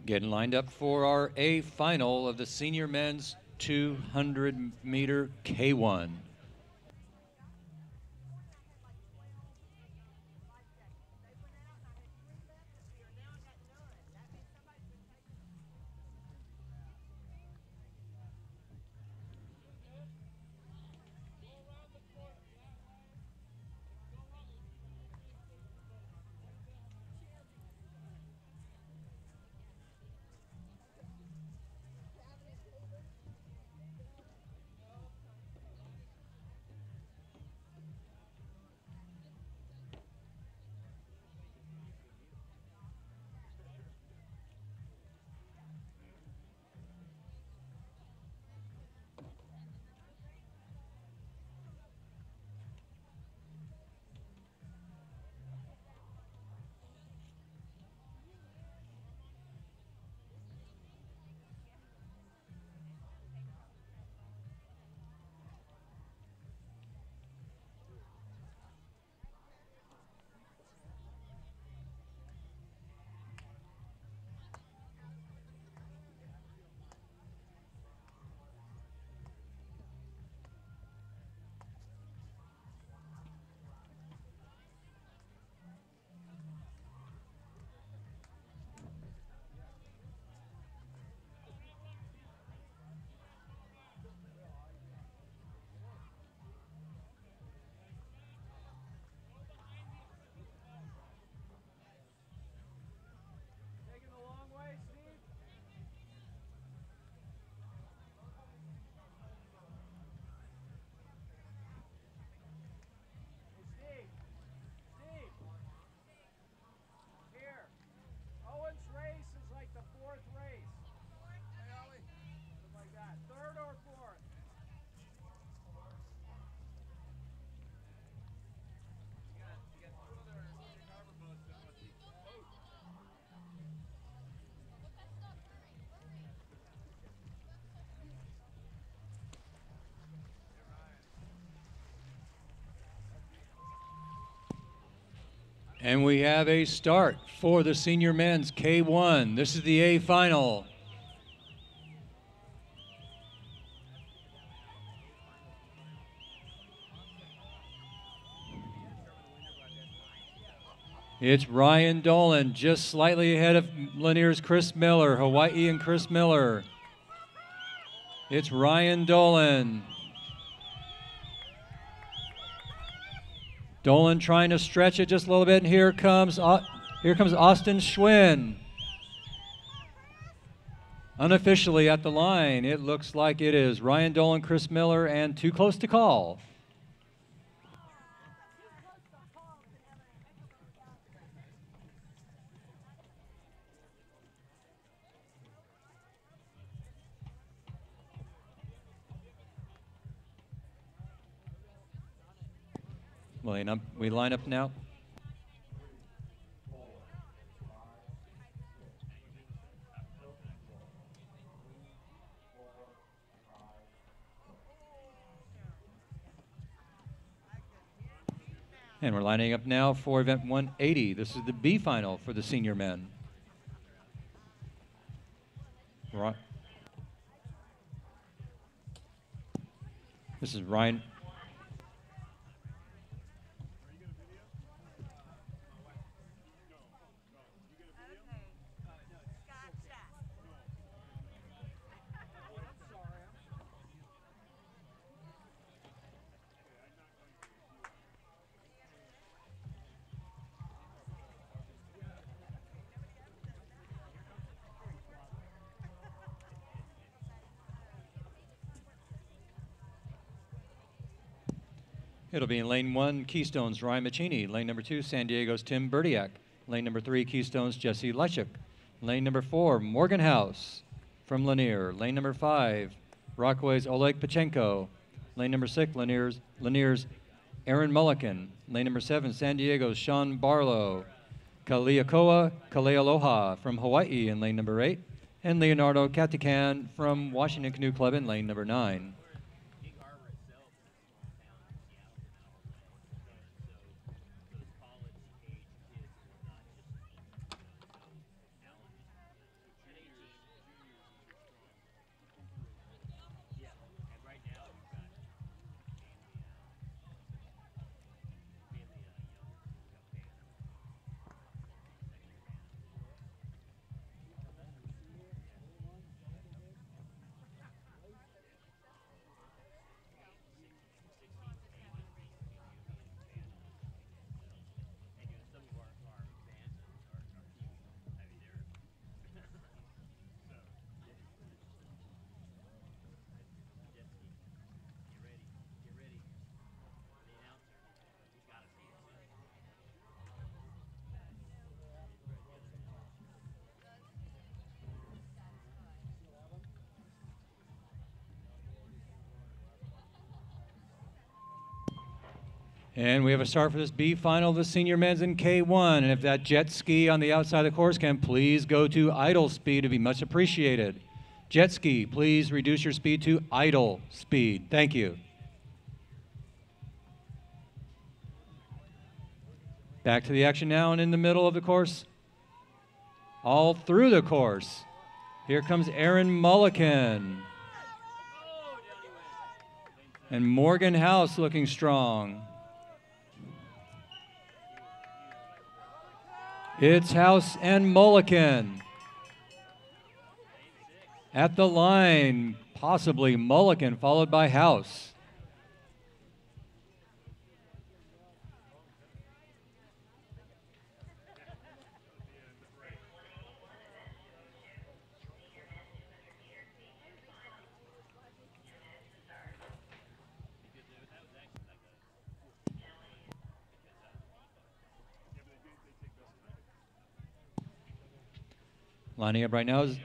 Getting lined up for our A final of the senior men's 200-meter K1. And we have a start for the senior men's K1. This is the A final. It's Ryan Dolan just slightly ahead of Lanier's Chris Miller, Hawaii and Chris Miller. It's Ryan Dolan. Dolan trying to stretch it just a little bit, and here comes Austin Schwinn. Unofficially at the line, it looks like it is Ryan Dolan, Chris Miller, and too close to call. We line up now. And we're lining up now for event 180. This is the B final for the senior men. Right. This is Ryan. It'll be in lane 1, Keystones, Ryan Machini. Lane number 2, San Diego's Tim Berdiak. Lane number 3, Keystones, Jesse Lechuk. Lane number 4, Morgan House from Lanier. Lane number 5, Rockaway's Oleg Pachenko. Lane number 6, Lanier's Aaron Mulliken. Lane number 7, San Diego's Sean Barlow. Kaleakoa Kalealoha from Hawaii in lane number 8. And Leonardo Katikan from Washington Canoe Club in lane number 9. And we have a start for this B final of the senior men's in K1. And if that jet ski on the outside of the course can please go to idle speed, it'd be much appreciated. Jet ski, please reduce your speed to idle speed. Thank you. Back to the action now and in the middle of the course. All through the course. Here comes Aaron Mulliken. And Morgan House looking strong. It's House and Mulliken. At the line, possibly Mulliken, followed by House. Lining up right now is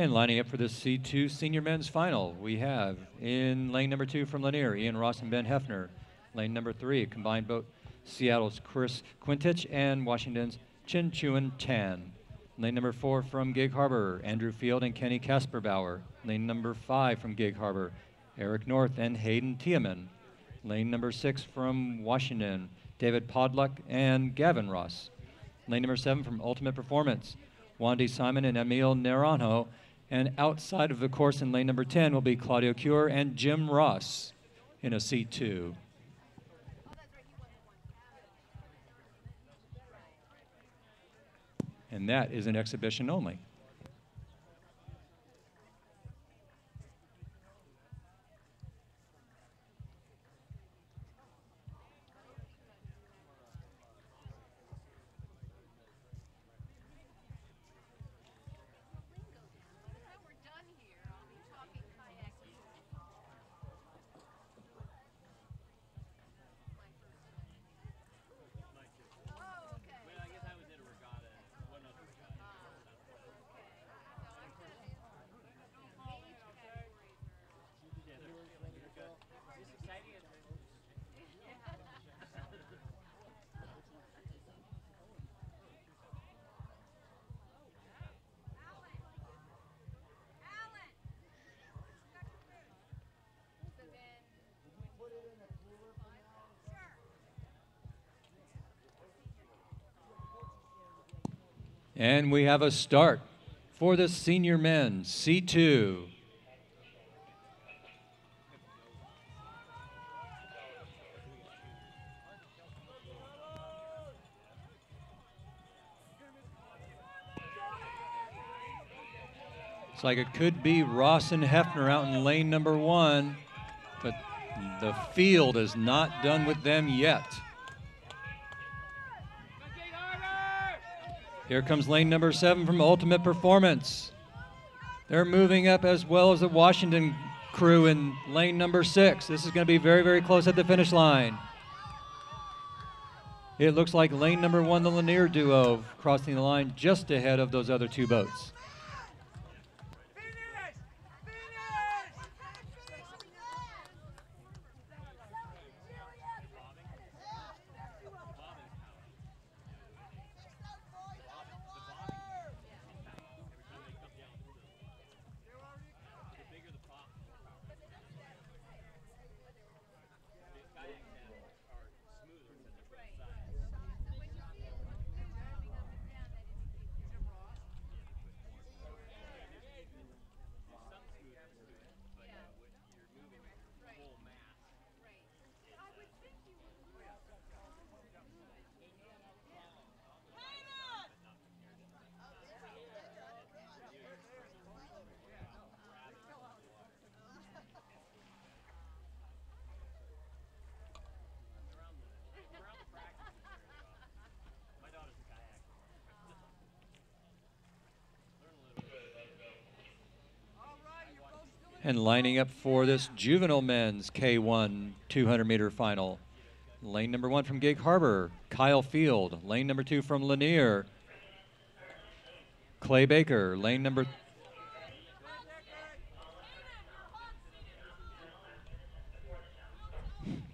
and lining up for the C2 senior men's final, we have in lane number 2 from Lanier, Ian Ross and Ben Hefner. Lane number 3, combined boat, Seattle's Chris Quintich and Washington's Chin Chuan Tan. Lane number 4 from Gig Harbor, Andrew Field and Kenny Kasperbauer. Lane number 5 from Gig Harbor, Eric North and Hayden Tiemann. Lane number 6 from Washington, David Podluck and Gavin Ross. Lane number 7 from Ultimate Performance, Wandy Simon and Emil Naranjo. And outside of the course in lane number 10 will be Claudio Cure and Jim Ross in a C2. And that is an exhibition only. And we have a start for the senior men, C2. It's like it could be Ross and Hefner out in lane number 1, but the field is not done with them yet. Here comes lane number 7 from Ultimate Performance. They're moving up as well as the Washington crew in lane number 6. This is going to be very, very close at the finish line. It looks like lane number 1, the Lanier duo, crossing the line just ahead of those other 2 boats. And lining up for this Juvenile men's K1 200-meter final. Lane number 1 from Gig Harbor, Kyle Field. Lane number 2 from Lanier, Clay Baker. Lane number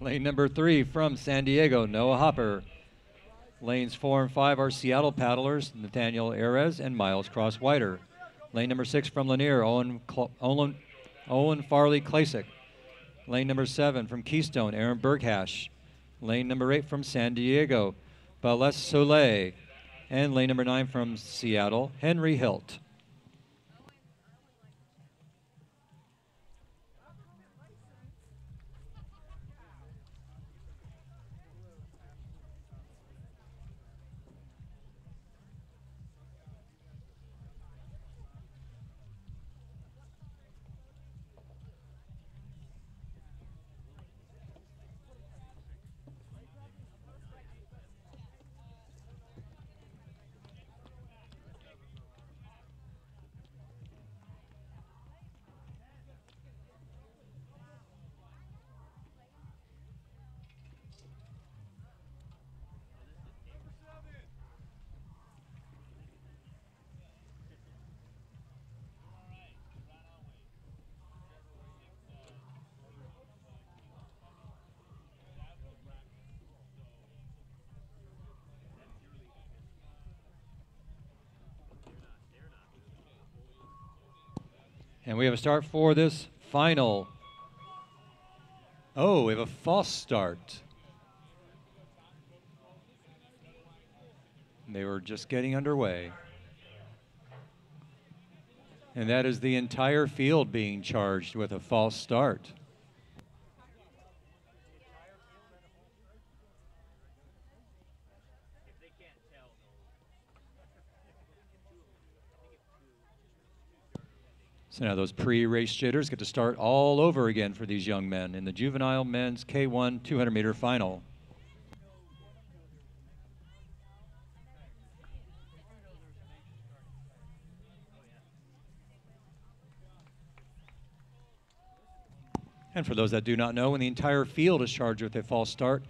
Lane number 3 from San Diego, Noah Hopper. Lanes 4 and 5 are Seattle paddlers, Nathaniel Erez and Miles Cross-Whiter. Lane number 6 from Lanier, Owen Farley Klasick. Lane number 7 from Keystone, Aaron Berghash. Lane number 8 from San Diego, Balès Soleil. And lane number 9 from Seattle, Henry Hilt. And we have a start for this final. Oh, we have a false start. They were just getting underway. And that is the entire field being charged with a false start. So now those pre-race jitters get to start all over again for these young men in the Juvenile men's K1 200-meter final. And for those that do not know, when the entire field is charged with a false start,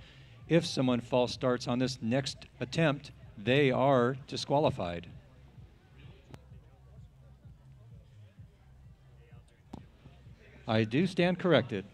if someone false starts on this next attempt, they are disqualified. I do stand corrected.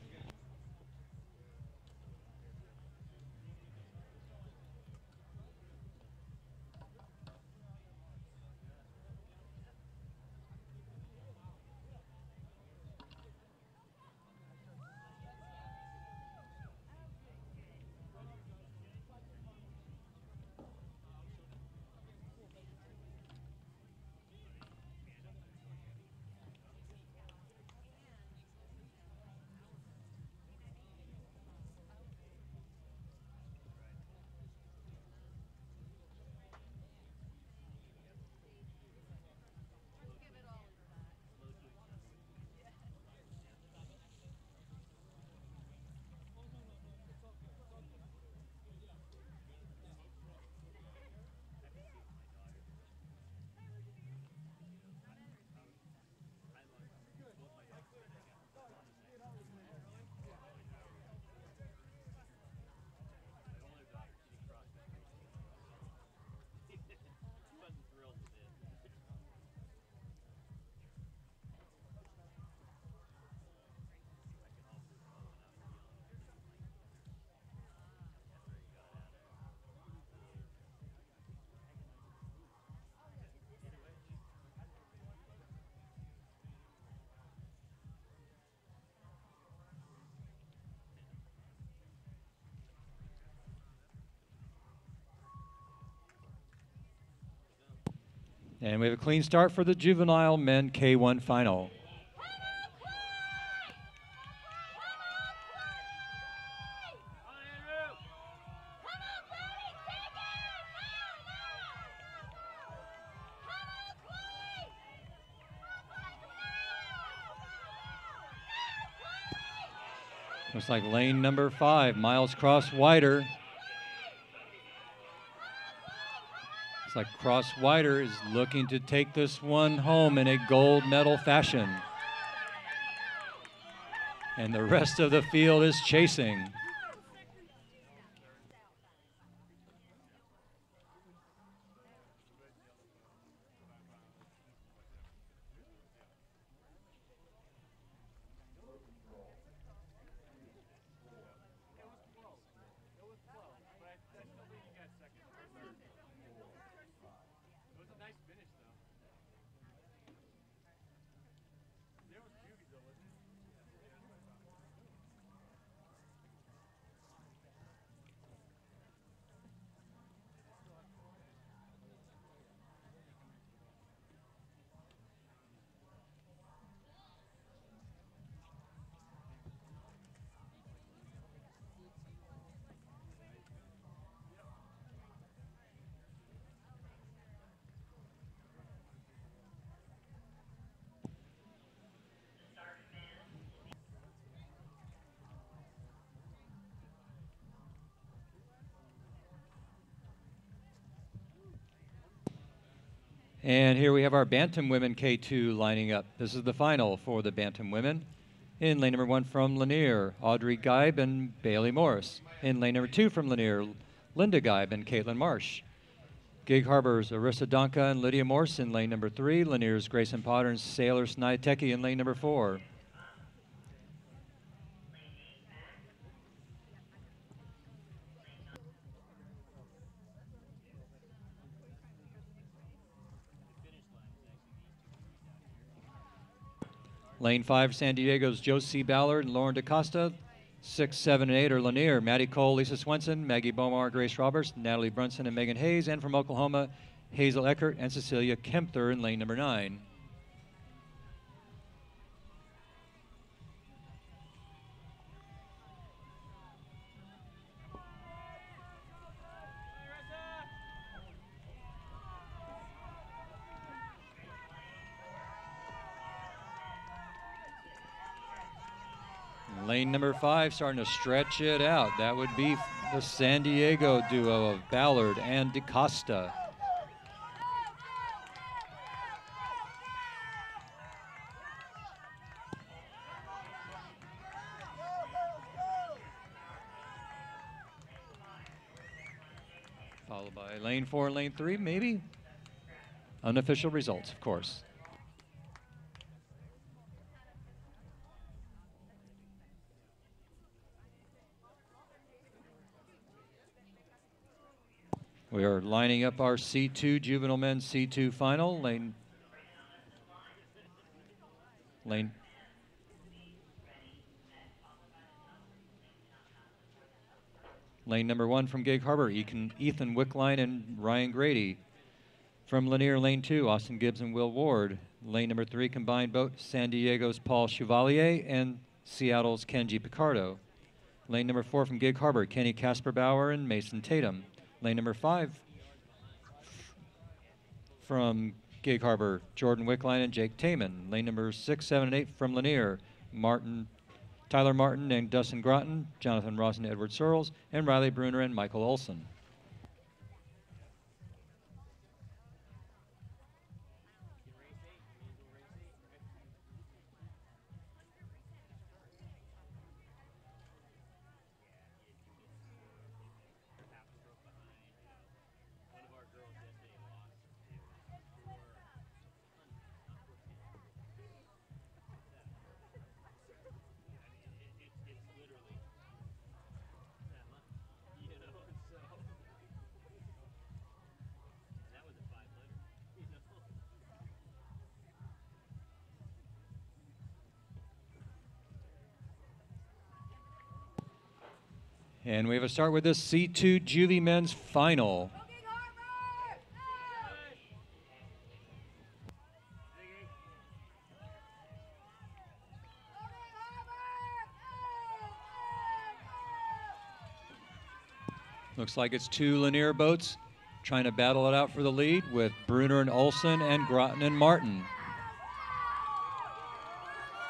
And we have a clean start for the Juvenile men K1 final. Looks like lane number 5, Miles Cross-Whiter. Looks like Cross-Whiter is looking to take this one home in a gold medal fashion. And the rest of the field is chasing. And here we have our Bantam women K2 lining up. This is the final for the Bantam women. In lane number 1 from Lanier, Audrey Geib and Bailey Morris. In lane number 2 from Lanier, Linda Geib and Caitlin Marsh. Gig Harbor's Arissa Donka and Lydia Morse in lane number 3. Lanier's Grayson Potter and Sailor Snideteki in lane number 4. Lane 5, San Diego's Josie Ballard and Lauren DaCosta. 6, 7, and 8 are Lanier, Maddie Cole, Lisa Swenson, Maggie Bomar, Grace Roberts, Natalie Brunson, and Megan Hayes. And from Oklahoma, Hazel Eckert and Cecilia Kempther in lane number 9. Lane number 5 starting to stretch it out. That would be the San Diego duo of Ballard and DaCosta. Followed by lane 4 and lane 3, maybe. Unofficial results, of course. We are lining up our C2 Juvenile Men's C2 final. Lane number 1 from Gig Harbor, Ethan Wickline and Ryan Grady. From Lanier, lane 2, Austin Gibbs and Will Ward. Lane number 3, combined boat, San Diego's Paul Chevalier and Seattle's Kenji Picardo. Lane number 4 from Gig Harbor, Kenny Kasperbauer and Mason Tatum. Lane number 5 from Gig Harbor, Jordan Wickline and Jake Taman. Lane number 6, 7, and 8 from Lanier, Tyler Martin and Dustin Groton, Jonathan Ross and Edward Searles, and Riley Bruner and Michael Olson. And we have a start with this C2 Juvie Men's Final. Looks like it's 2 Lanier boats trying to battle it out for the lead with Bruner and Olson and Groton and Martin.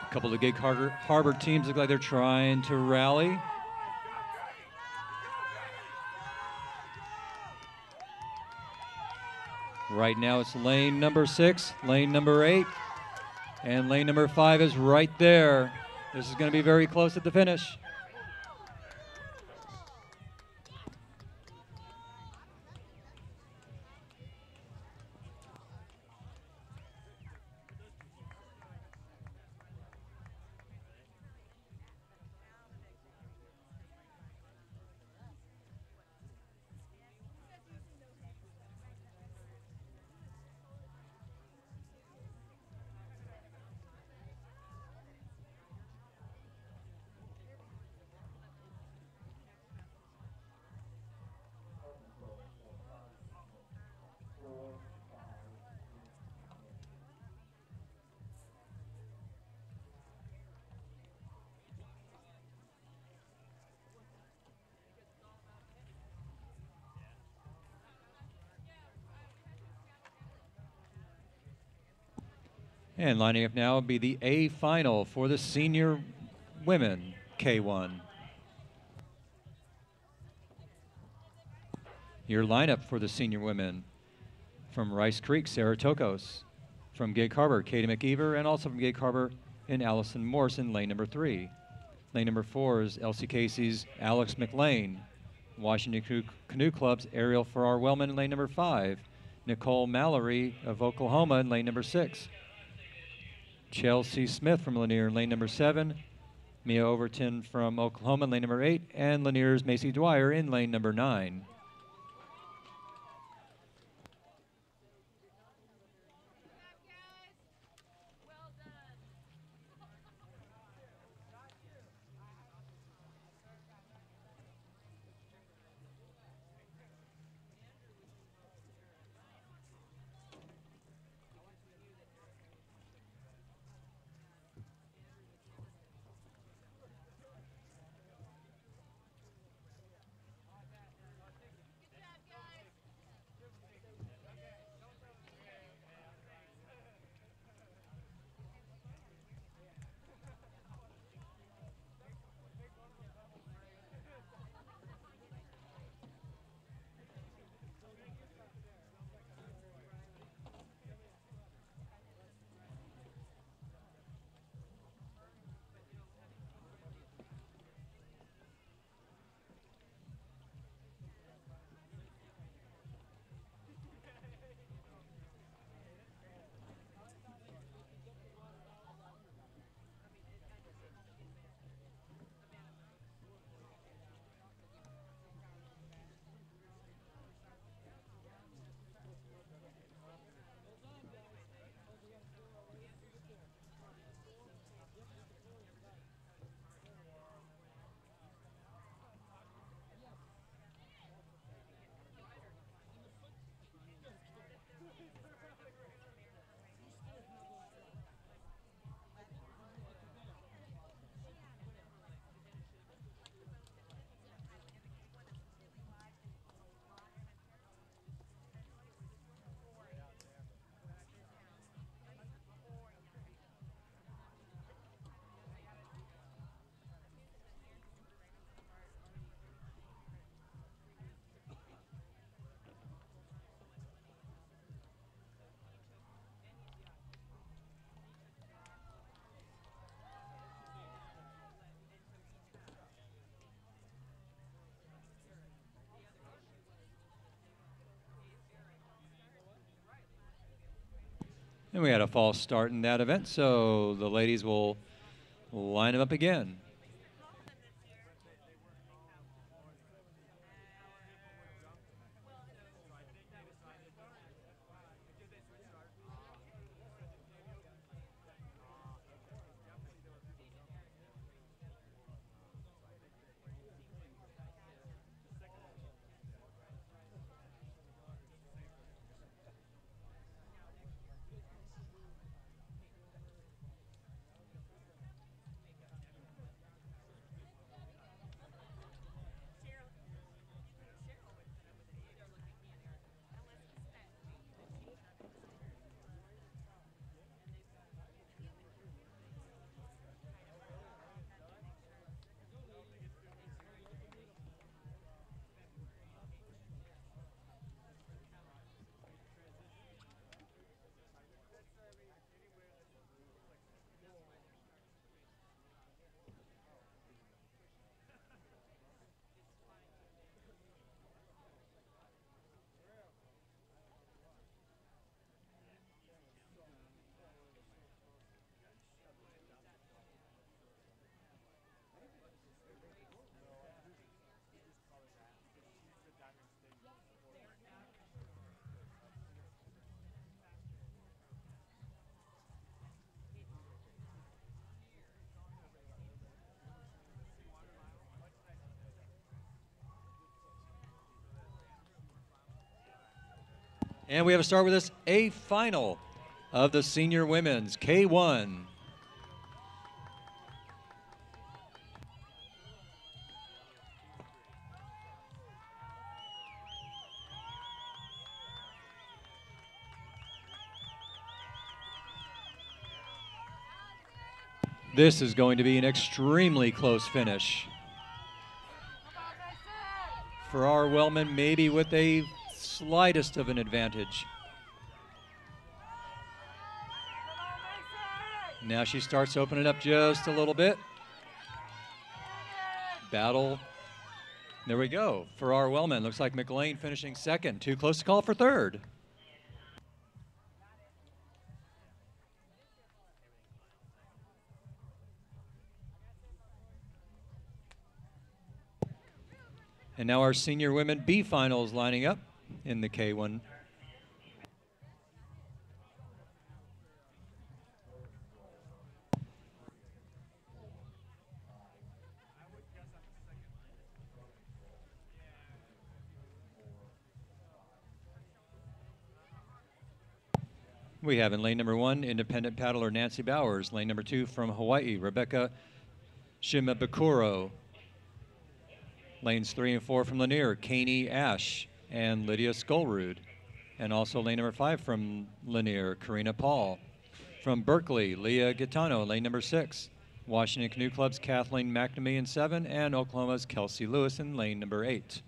A couple of Gig Harbor teams look like they're trying to rally. Right now it's lane number 6, lane number 8, and lane number 5 is right there. This is going to be very close at the finish. And lining up now will be the A final for the senior women K1. Your lineup for the senior women: from Rice Creek, Sarah Tokos; from Gig Harbor, Katie McEver; and also from Gig Harbor in Allison Morse in lane number 3. Lane number 4 is Elsie Casey's Alex McLean. Washington Canoe Club's Ariel Farrar-Wellman in lane number 5. Nicole Mallory of Oklahoma in lane number 6. Chelsea Smith from Lanier in lane number 7. Mia Overton from Oklahoma in lane number 8. And Lanier's Macy Dwyer in lane number 9. And we had a false start in that event, so the ladies will line them up again. And we have a start with this A final of the senior women's K1. This is going to be an extremely close finish. Farrar Wellman maybe with a slightest of an advantage. Now she starts opening up just a little bit. Battle. There we go. Farrar Wellman. Looks like McLean finishing second. Too close to call for third. And now our senior women B finals lining up in the K1. We have in lane number 1, independent paddler Nancy Bowers. Lane number 2 from Hawaii, Rebecca Shimabukuro. Lanes 3 and 4 from Lanier, Kaney Ash and Lydia Skolrud. And also lane number 5 from Lanier, Karina Paul. From Berkeley, Leah Gitano, lane number 6. Washington Canoe Club's Kathleen McNamee in 7, and Oklahoma's Kelsey Lewis in lane number 8.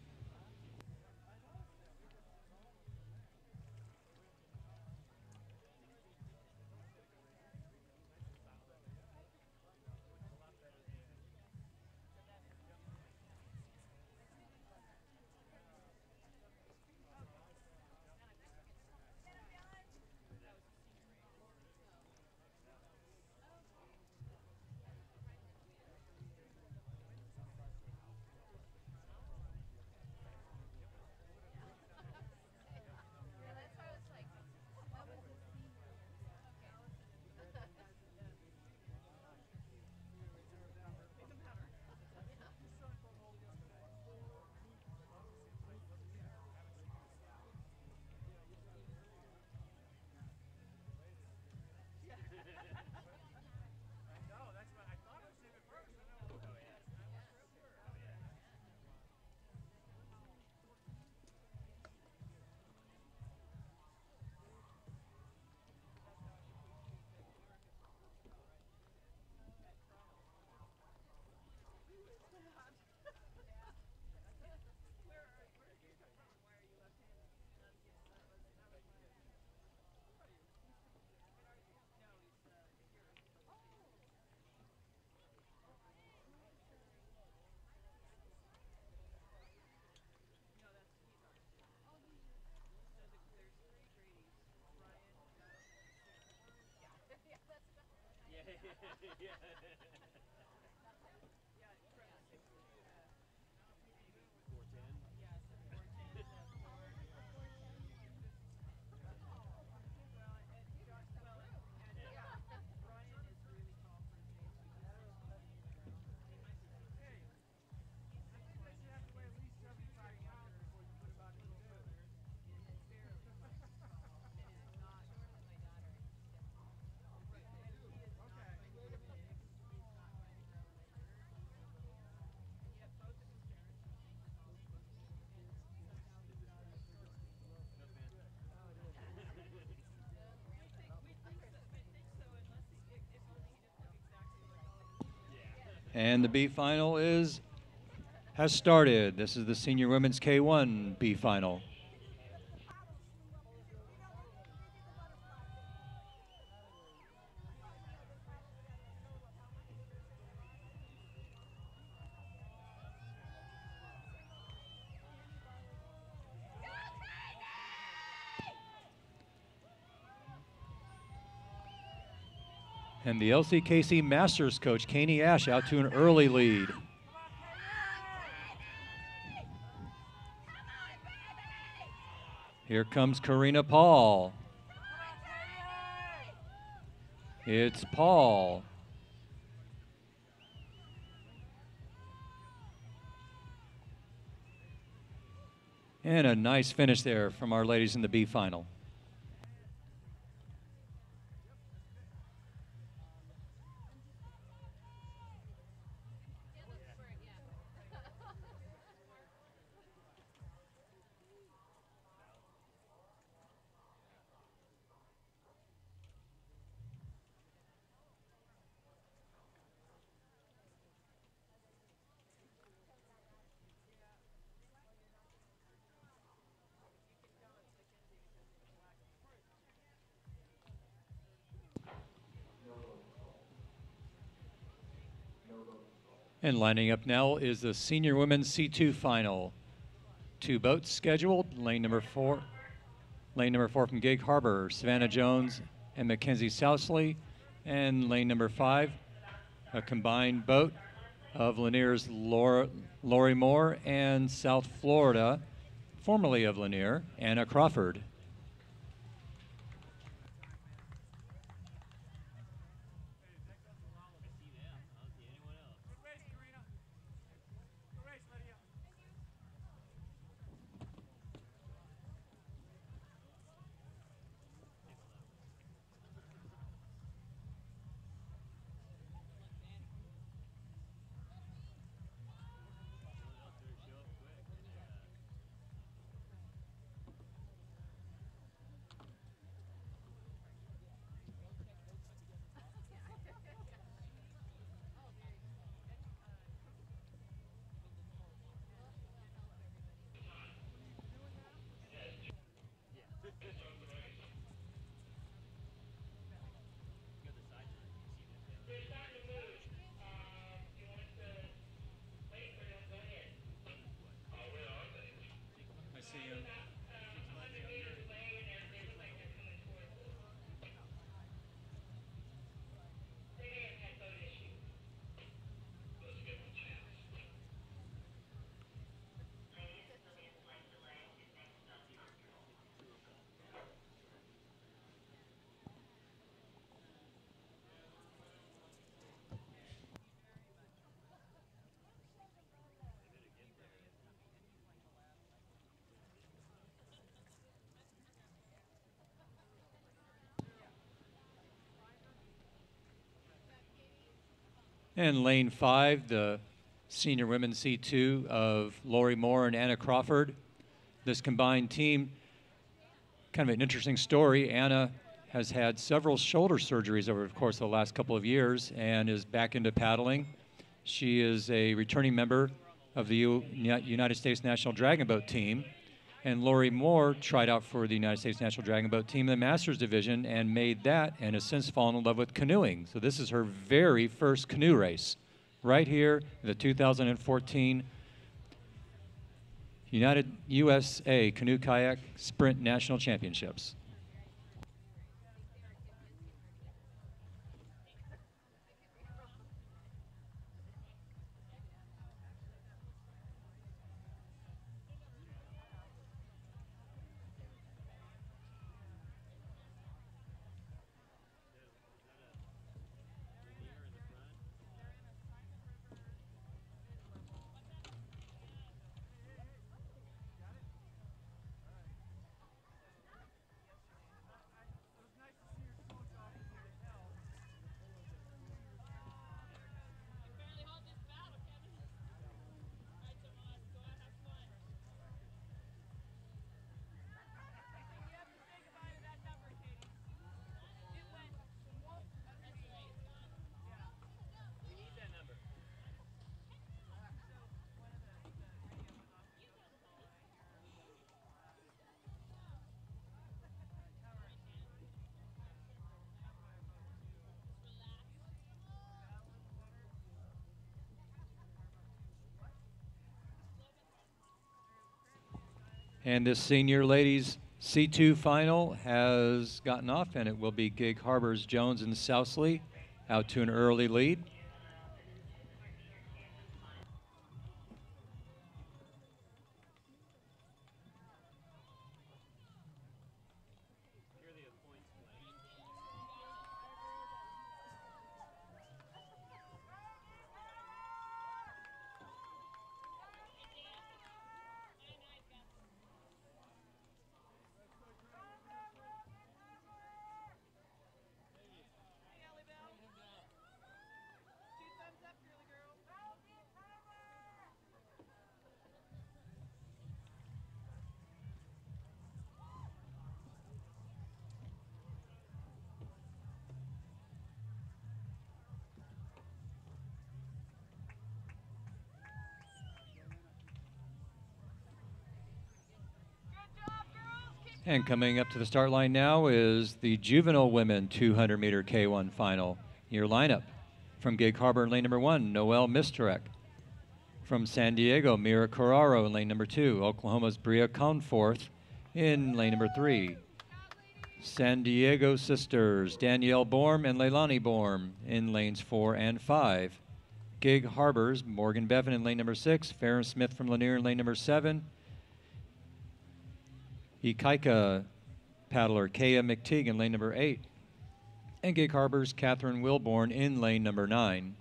And the B final has started. This is the senior women's K1 B final. And the LCKC Masters coach, Kaney Ash, out to an early lead. Here comes Karina Paul. It's Paul. And a nice finish there from our ladies in the B final. And lining up now is the senior women's C2 final. 2 boats scheduled. Lane number 4 from Gig Harbor, Savannah Jones and Mackenzie Sousley. And lane number 5, a combined boat of Lanier's Lori Moore and South Florida, formerly of Lanier, Anna Crawford. And lane 5, the senior women's C2 of Lori Moore and Anna Crawford. This combined team, kind of an interesting story. Anna has had several shoulder surgeries over the course of the last couple of years and is back into paddling. She is a returning member of the United States National Dragon Boat team. And Lori Moore tried out for the United States National Dragon Boat team in the Masters division and made that, and has since fallen in love with canoeing. So this is her very first canoe race, right here in the 2014 USA Canoe Kayak Sprint National Championships. And this senior ladies C2 final has gotten off, and it will be Gig Harbor's Jones and Sousley out to an early lead. And coming up to the start line now is the Juvenile Women 200-meter K1 final. Your lineup: from Gig Harbor in lane number 1, Noelle Mistarek. From San Diego, Mira Carraro in lane number 2. Oklahoma's Bria Conforth in lane number 3. San Diego sisters Danielle Borm and Leilani Borm in lanes 4 and 5. Gig Harbor's Morgan Bevan in lane number 6. Farron Smith from Lanier in lane number 7. Ikaika paddler Kaya McTeague in lane number 8. And Gig Harbor's Catherine Wilborn in lane number 9.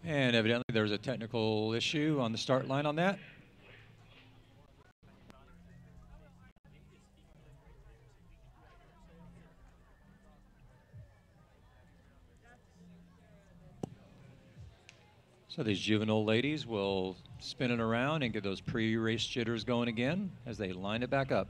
And evidently there was a technical issue on the start line on that. So these juvenile ladies will spin it around and get those pre-race jitters going again as they line it back up.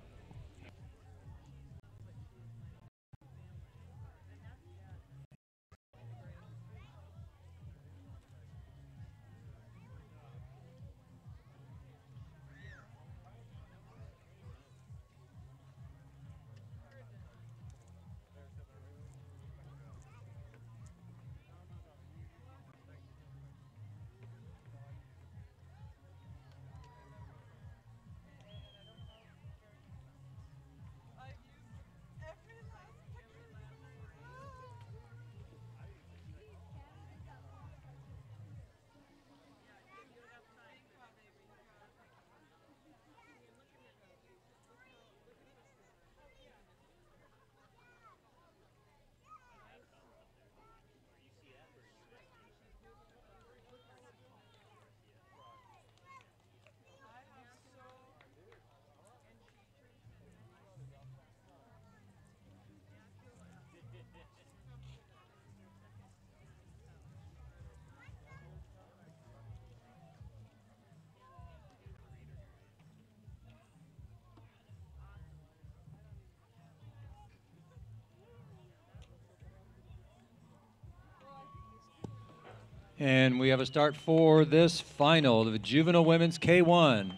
And we have a start for this final, the Juvenile Women's K1.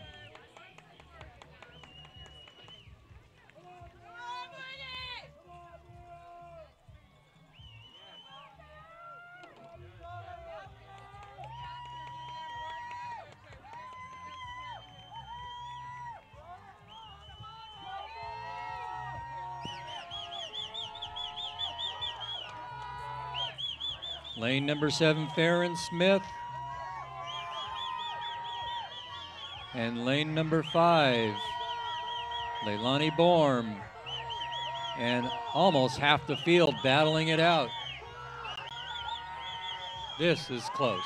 Lane number 7, Farron Smith. And lane number 5, Leilani Borm. And almost half the field battling it out. This is close.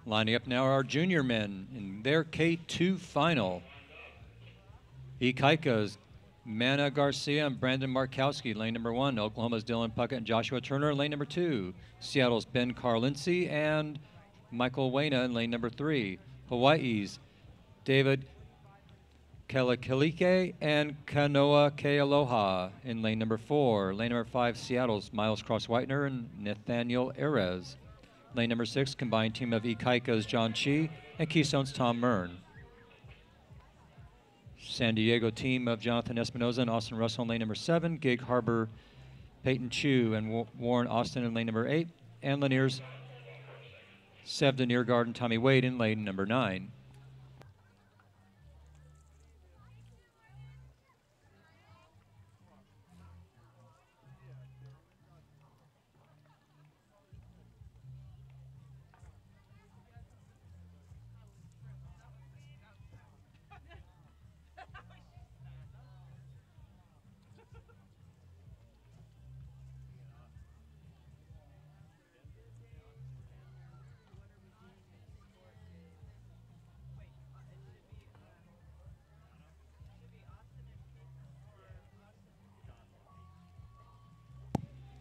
Lining up now are our junior men in their K2 final. Ikaika's Manna Garcia and Brandon Markowski, lane number 1. Oklahoma's Dylan Puckett and Joshua Turner, lane number 2. Seattle's Ben Carlincy and Michael Wayna in lane number 3. Hawaii's David Kalakilike and Kanoa Kealoha in lane number 4. Lane number 5, Seattle's Miles Cross-Whitener and Nathaniel Erez. Lane number 6, combined team of Ikaika's John Chi and Keystone's Tom Mern. San Diego team of Jonathan Espinoza and Austin Russell in lane number 7. Gig Harbor, Peyton Chu and Warren Austin in lane number 8. And Lanier's Sevda Neargarden Tommy Wade in lane number 9.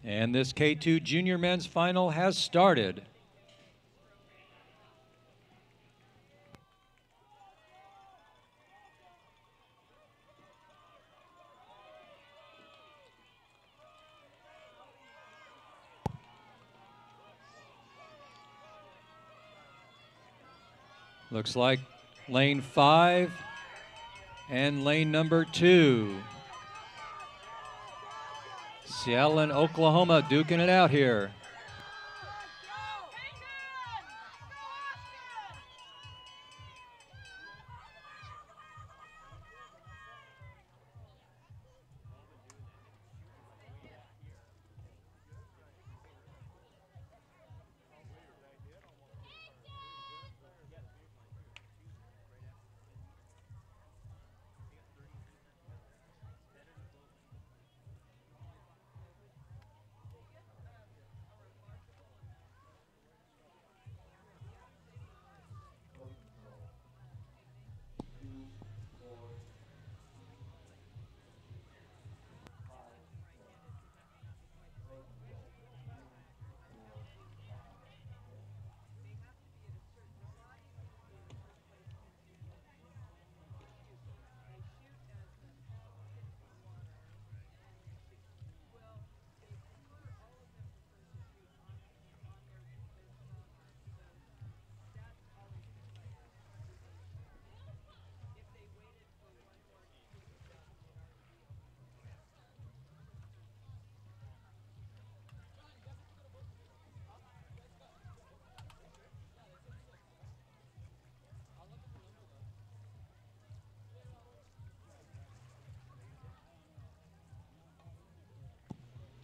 And this K2 junior men's final has started. Looks like lane 5 and lane number 2. Seattle and Oklahoma duking it out here.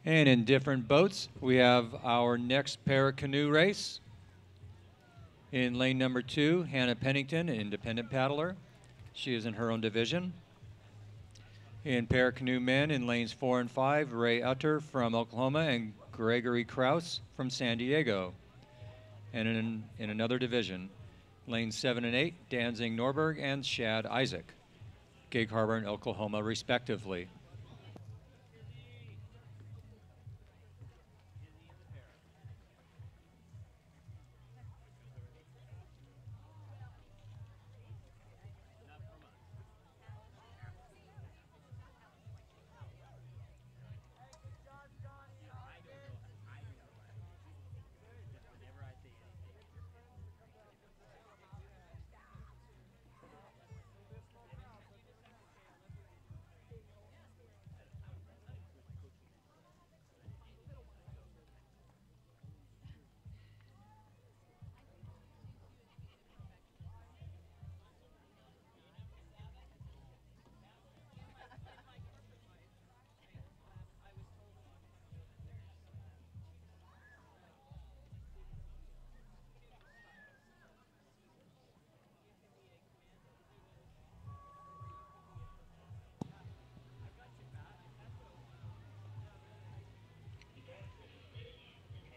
And in different boats, we have our next para canoe race. In lane number 2, Hannah Pennington, an independent paddler. She is in her own division. In para canoe men, in lanes 4 and 5, Ray Utter from Oklahoma and Gregory Kraus from San Diego. And in another division, lanes 7 and 8, Danzig Norberg and Shad Isaac, Gig Harbor and Oklahoma respectively.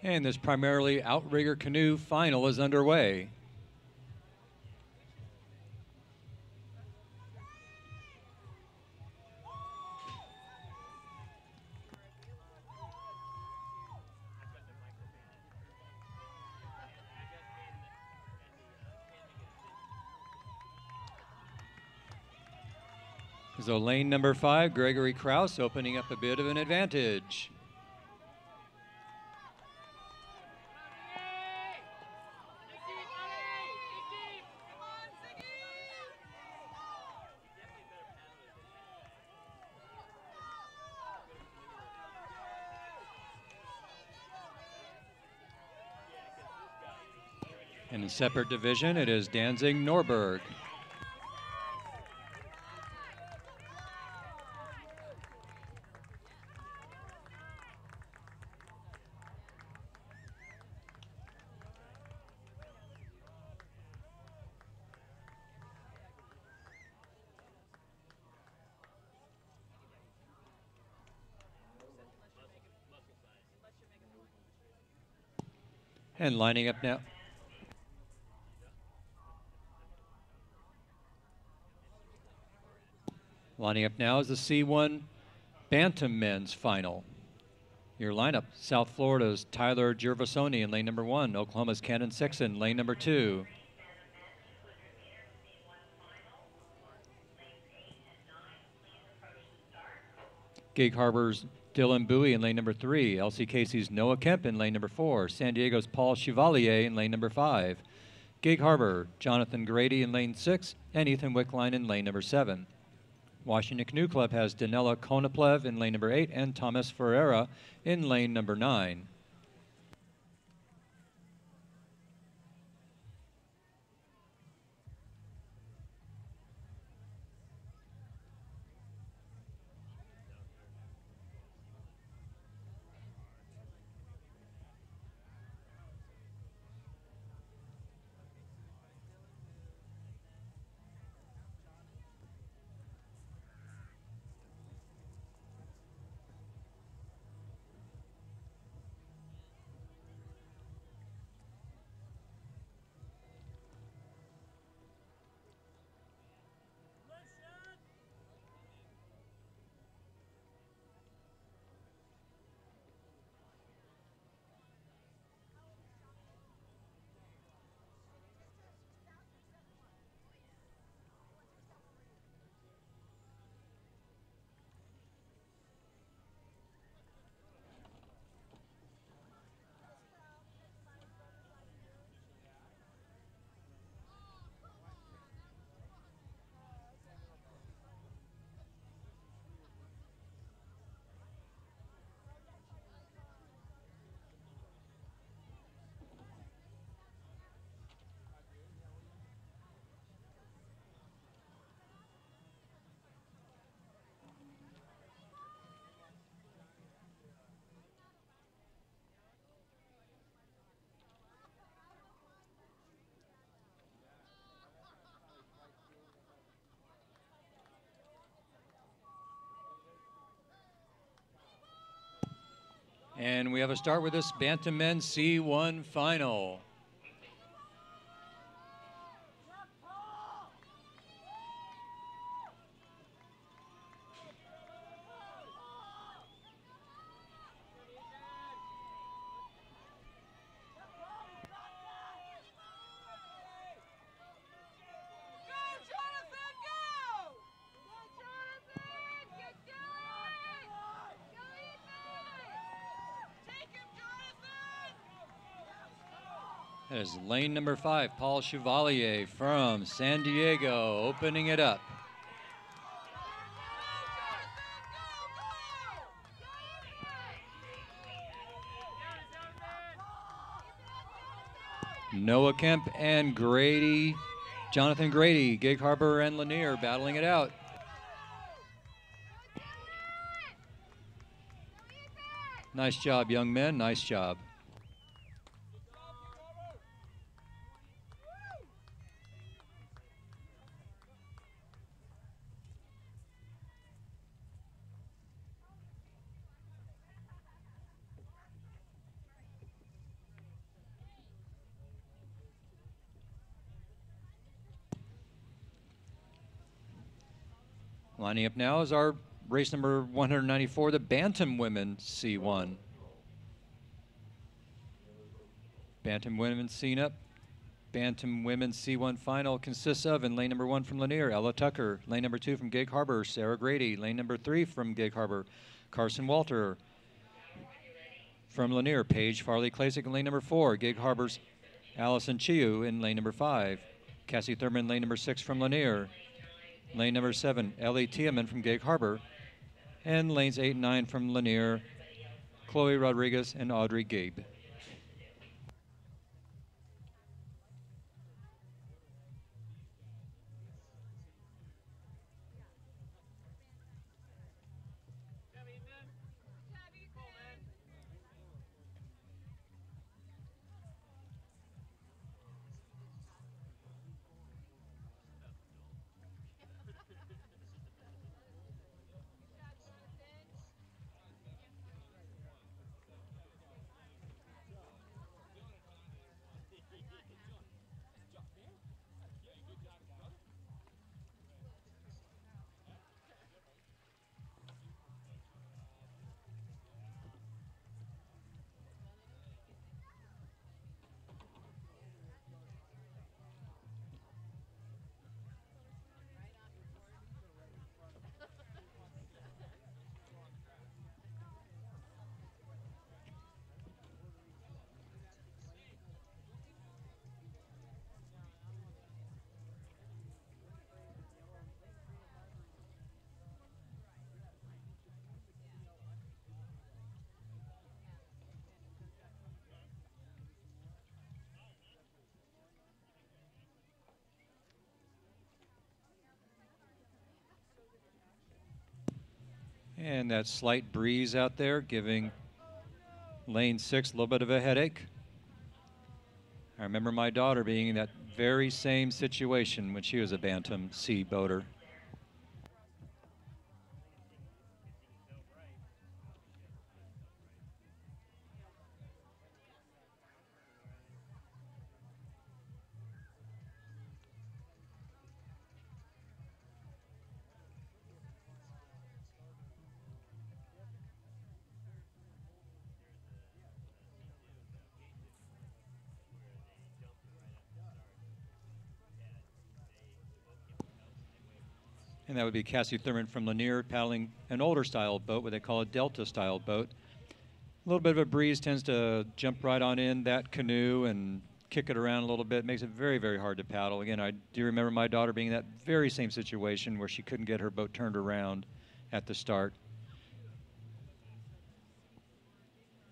And this primarily outrigger canoe final is underway. So lane number 5, Gregory Kraus, opening up a bit of an advantage. In a separate division, it is Danzig Norberg. And lining up now. Lining up now is the C1 Bantam men's final. Your lineup: South Florida's Tyler Gervasoni in lane number 1, Oklahoma's Cannon Sexton, lane number 2. Gig Harbor's Dylan Bowie in lane number 3, LCKC's Noah Kemp in lane number 4, San Diego's Paul Chevalier in lane number 5, Gig Harbor, Jonathan Grady in lane 6, and Ethan Wickline in lane number 7. Washington Canoe Club has Danella Konoplev in lane number 8 and Thomas Ferreira in lane number 9. And we have a start with this Bantam men's C1 final. That is lane number 5, Paul Chevalier from San Diego, opening it up. Noah Kemp and Grady, Jonathan Grady, Gig Harbor and Lanier battling it out. Nice job, young men, nice job. Lining up now is our race number 194, the Bantam Women C1. Bantam Women scene up. Bantam Women's C1 final consists of, in lane number 1 from Lanier, Ella Tucker. Lane number 2 from Gig Harbor, Sarah Grady. Lane number 3 from Gig Harbor, Carson Walter. From Lanier, Paige Farley Klasick in lane number 4. Gig Harbor's Allison Chiu in lane number 5. Cassie Thurman, lane number 6 from Lanier. Lane number 7, Ellie Tiemann from Gig Harbor. And lanes 8 and 9 from Lanier, Chloe Rodriguez and Audrey Gabe. And that slight breeze out there giving lane 6 a little bit of a headache. I remember my daughter being in that very same situation when she was a Bantam C boater. And that would be Cassie Thurman from Lanier paddling an older style boat, what they call a Delta style boat. A little bit of a breeze tends to jump right on in that canoe and kick it around a little bit. Makes it very, very hard to paddle. Again, I do remember my daughter being in that very same situation where she couldn't get her boat turned around at the start.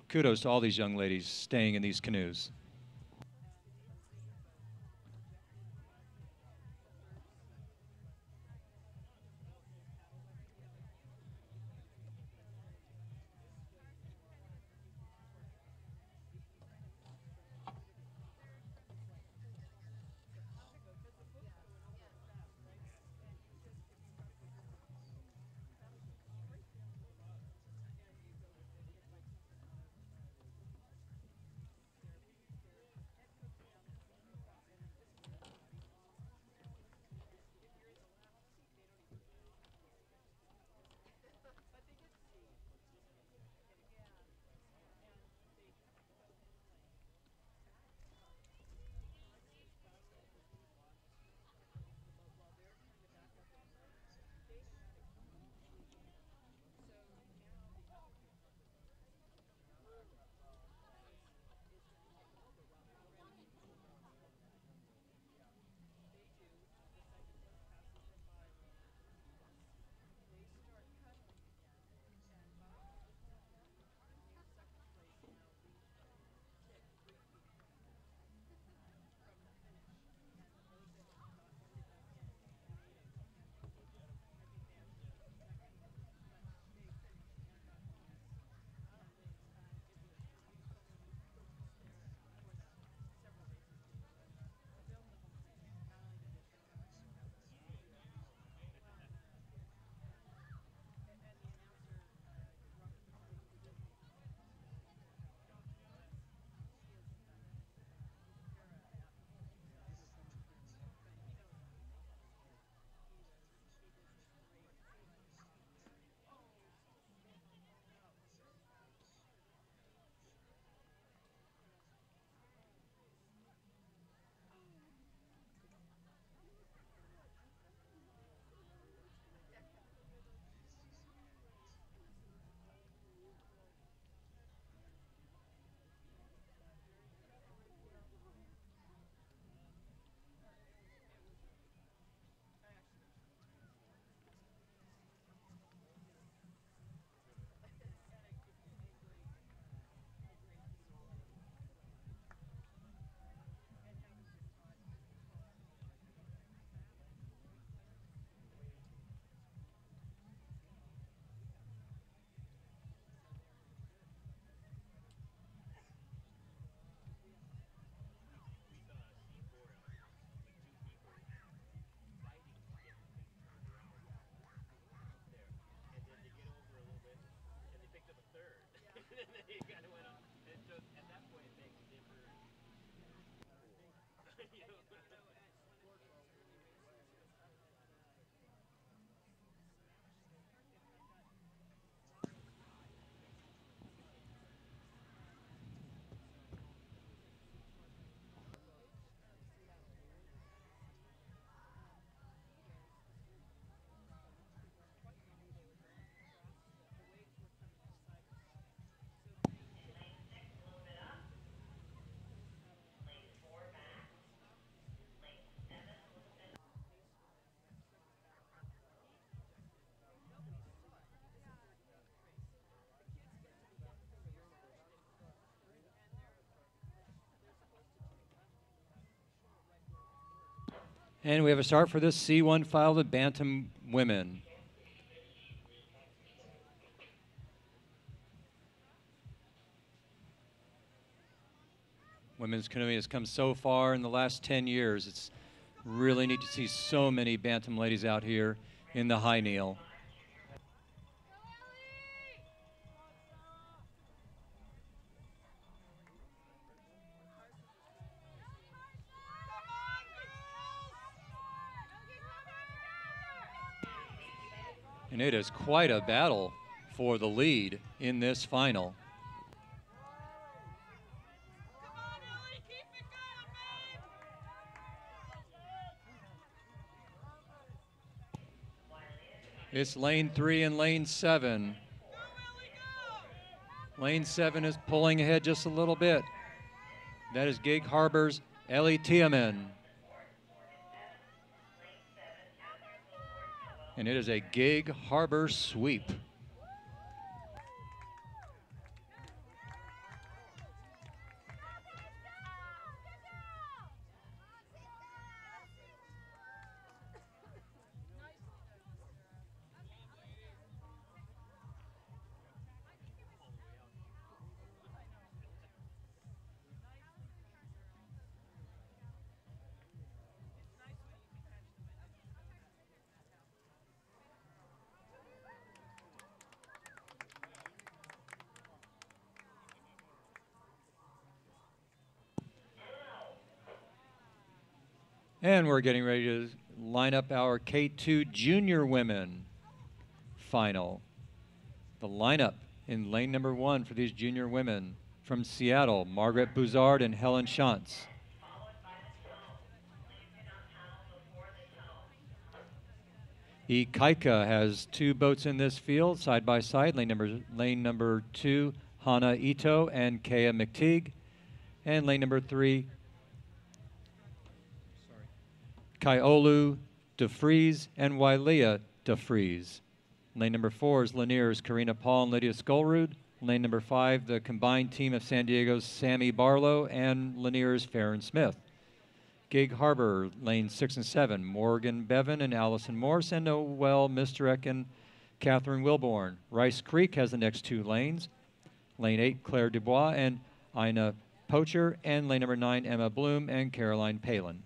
Kudos to all these young ladies staying in these canoes. And we have a start for this C1 final, the Bantam women. Women's canoeing has come so far in the last 10 years. It's really neat to see so many Bantam ladies out here in the high kneel. And it is quite a battle for the lead in this final. It's lane 3 and lane 7. Lane 7 is pulling ahead just a little bit. That is Gig Harbor's Ellie Tiaman. And it is a Gig Harbor sweep. And we're getting ready to line up our K2 junior women final. The lineup in lane number 1 for these junior women from Seattle, Margaret Bouzard and Helen Shantz. Ikaika has 2 boats in this field, side by side. Lane number 2, Hana Ito and Kea McTeague. And lane number 3, Kaiolu DeFries and Wailea DeFries. Lane number 4 is Lanier's Karina Paul and Lydia Skolrud. Lane number 5, the combined team of San Diego's Sammy Barlow and Lanier's Farron Smith. Gig Harbor, lane 6 and 7, Morgan Bevan and Allison Morse, and Noel Misterek and Catherine Wilborn. Rice Creek has the next 2 lanes. Lane 8, Claire Dubois and Ina Poacher, and lane number 9, Emma Bloom and Caroline Palin.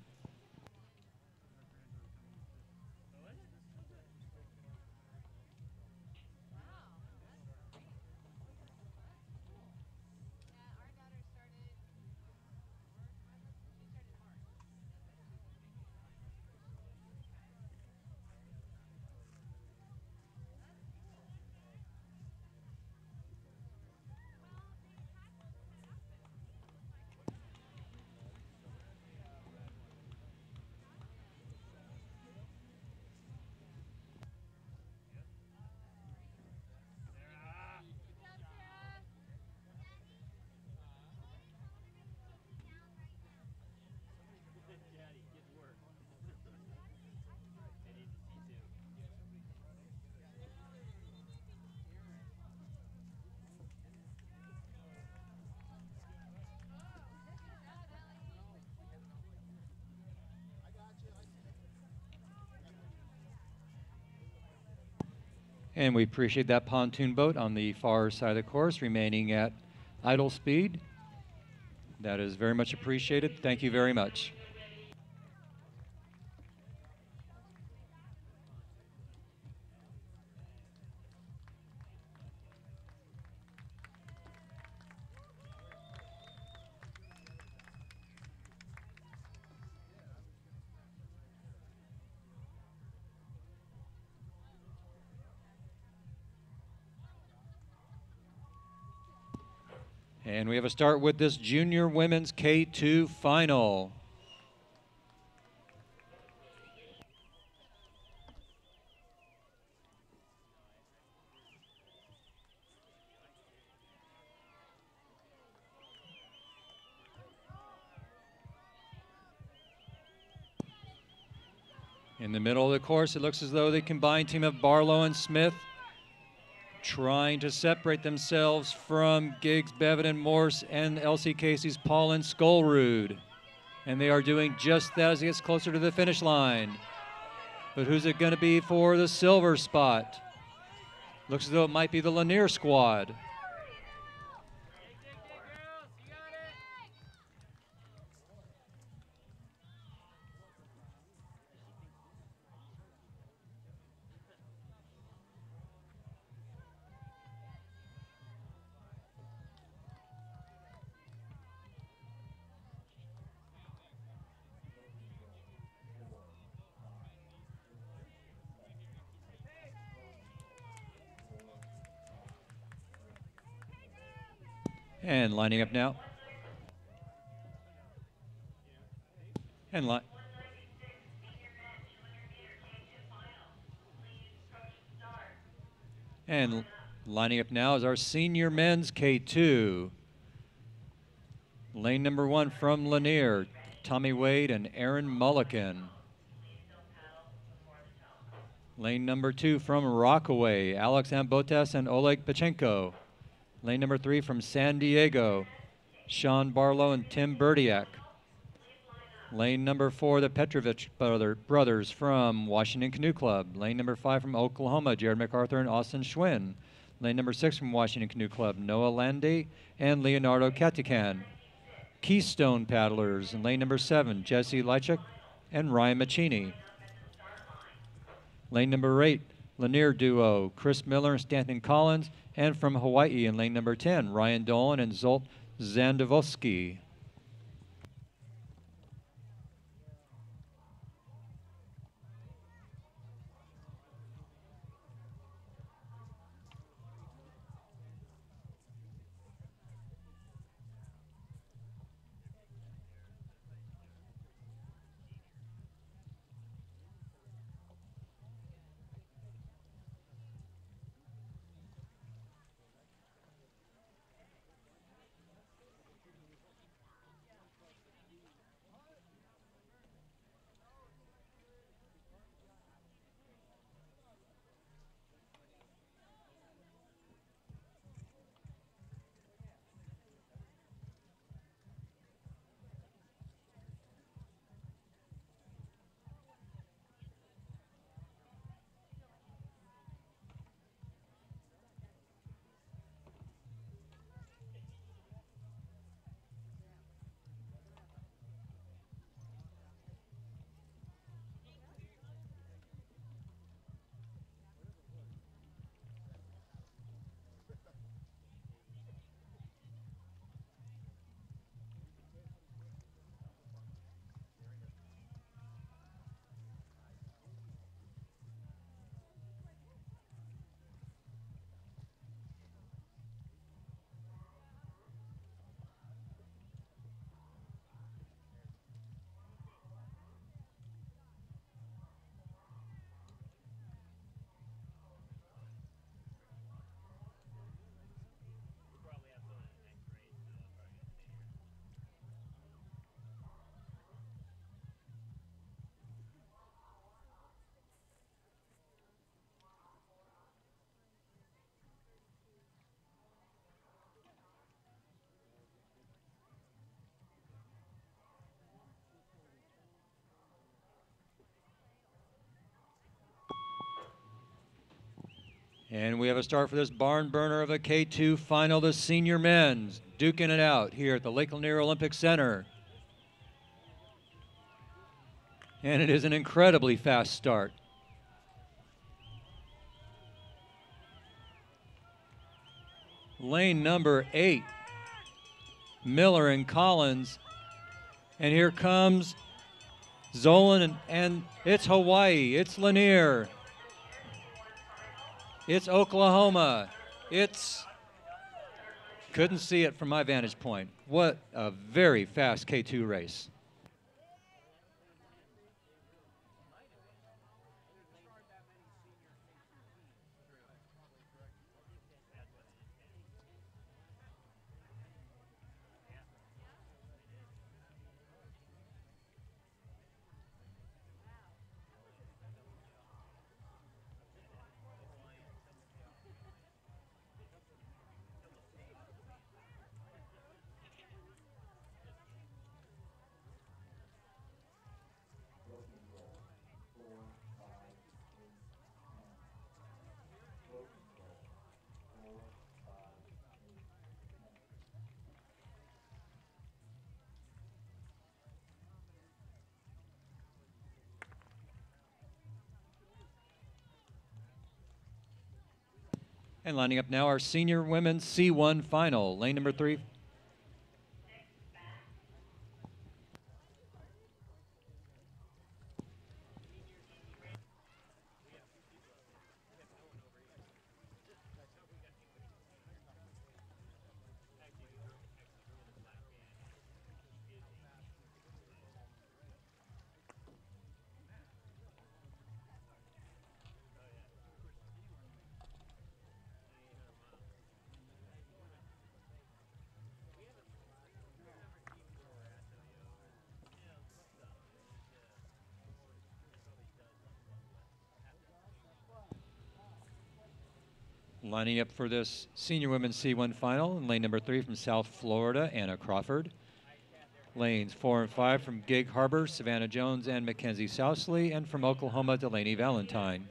And we appreciate that pontoon boat on the far side of the course remaining at idle speed. That is very much appreciated. Thank you very much. And we have a start with this junior women's K2 final. In the middle of the course, it looks as though the combined team of Barlow and Smith trying to separate themselves from Giggs, Bevan, and Morse, and Elsie Casey's Paul and Skolrud. And they are doing just that as it gets closer to the finish line. But who's it going to be for the silver spot? Looks as though it might be the Lanier squad. And lining up now. And lining up now is our senior men's K2. Lane number 1 from Lanier, Tommy Wade and Aaron Mulliken. Lane number 2 from Rockaway, Alex Ambotes and Oleg Pachenko. Lane number 3 from San Diego, Sean Barlow and Tim Berdiak. Lane number 4, the Petrovich brothers from Washington Canoe Club. Lane number 5 from Oklahoma, Jared MacArthur and Austin Schwinn. Lane number 6 from Washington Canoe Club, Noah Landy and Leonardo Katikan. Keystone paddlers in lane number 7, Jesse Lychuk and Ryan Machini. Lane number 8, Lanier duo, Chris Miller and Stanton Collins. And from Hawaii in lane number 10, Ryan Dolan and Zolt Zandavoski. And we have a start for this barn burner of a K2 final, the senior men's, duking it out here at the Lake Lanier Olympic Center. And it is an incredibly fast start. Lane number 8, Miller and Collins. And here comes Zolan, and it's Hawaii, it's Lanier. It's Oklahoma. Couldn't see it from my vantage point. What a very fast K2 race. And lining up now, our senior women's C1 final. Lane number 3. Lining up for this senior women's C1 final in lane number 3 from South Florida, Anna Crawford. Lanes 4 and 5 from Gig Harbor, Savannah Jones and Mackenzie Sousley, and from Oklahoma, Delaney Valentine.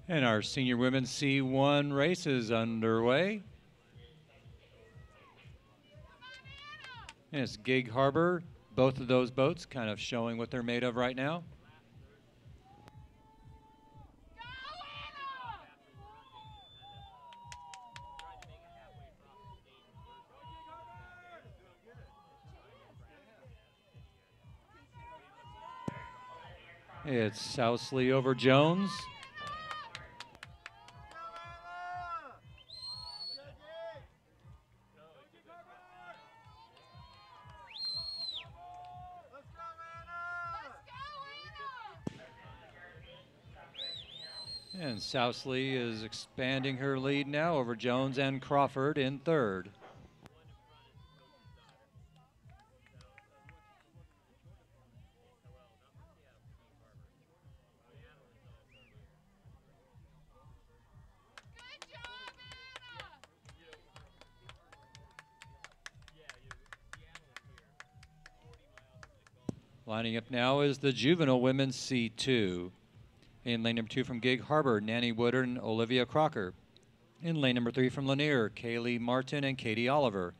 And our senior women's C1 race is underway. And it's Gig Harbor, both of those boats kind of showing what they're made of right now. It's Sousley over Jones. And Sousley is expanding her lead now over Jones and Crawford in third. Lining up now is the Juvenile women's C2. In lane number 2 from Gig Harbor, Nanny Woodard and Olivia Crocker. In lane number 3 from Lanier, Kaylee Martin and Katie Oliver.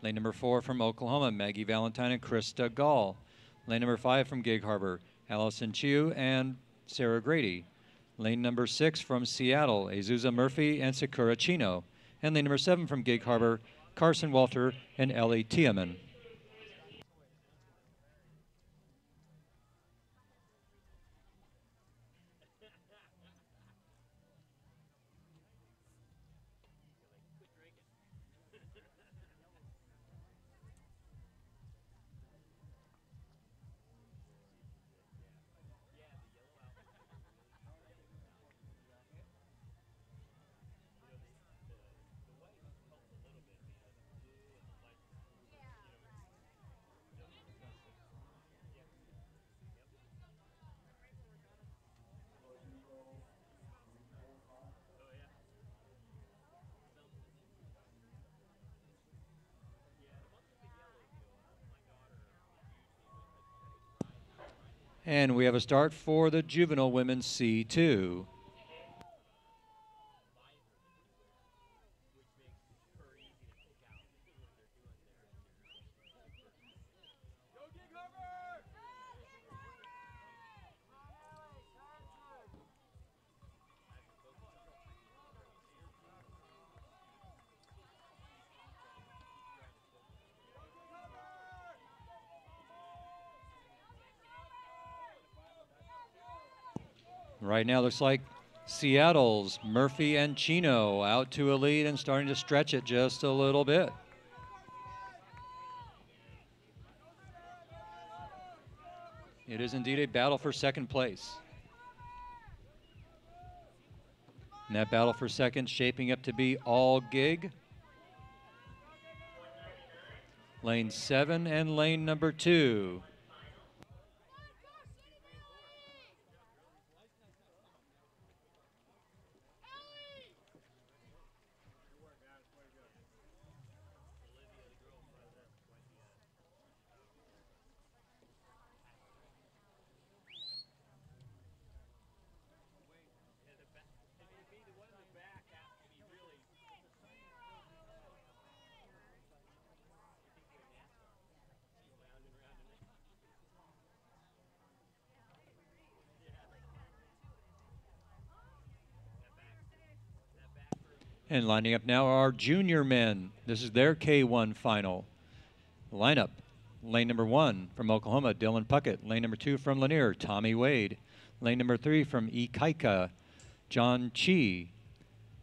Lane number 4 from Oklahoma, Maggie Valentine and Krista Gall. Lane number 5 from Gig Harbor, Allison Chiu and Sarah Grady. Lane number 6 from Seattle, Azusa Murphy and Sakura Chino. And lane number 7 from Gig Harbor, Carson Walter and Ellie Tiemann. And we have a start for the Juvenile Women's C2. Right now, looks like Seattle's Murphy and Chino out to a lead and starting to stretch it just a little bit. It is indeed a battle for second place. And that battle for second shaping up to be all gig. Lane 7 and lane number 2. And lining up now are junior men. This is their K1 final. Lineup, lane number 1 from Oklahoma, Dylan Puckett. Lane number 2 from Lanier, Tommy Wade. Lane number 3 from Ikaika, John Chi.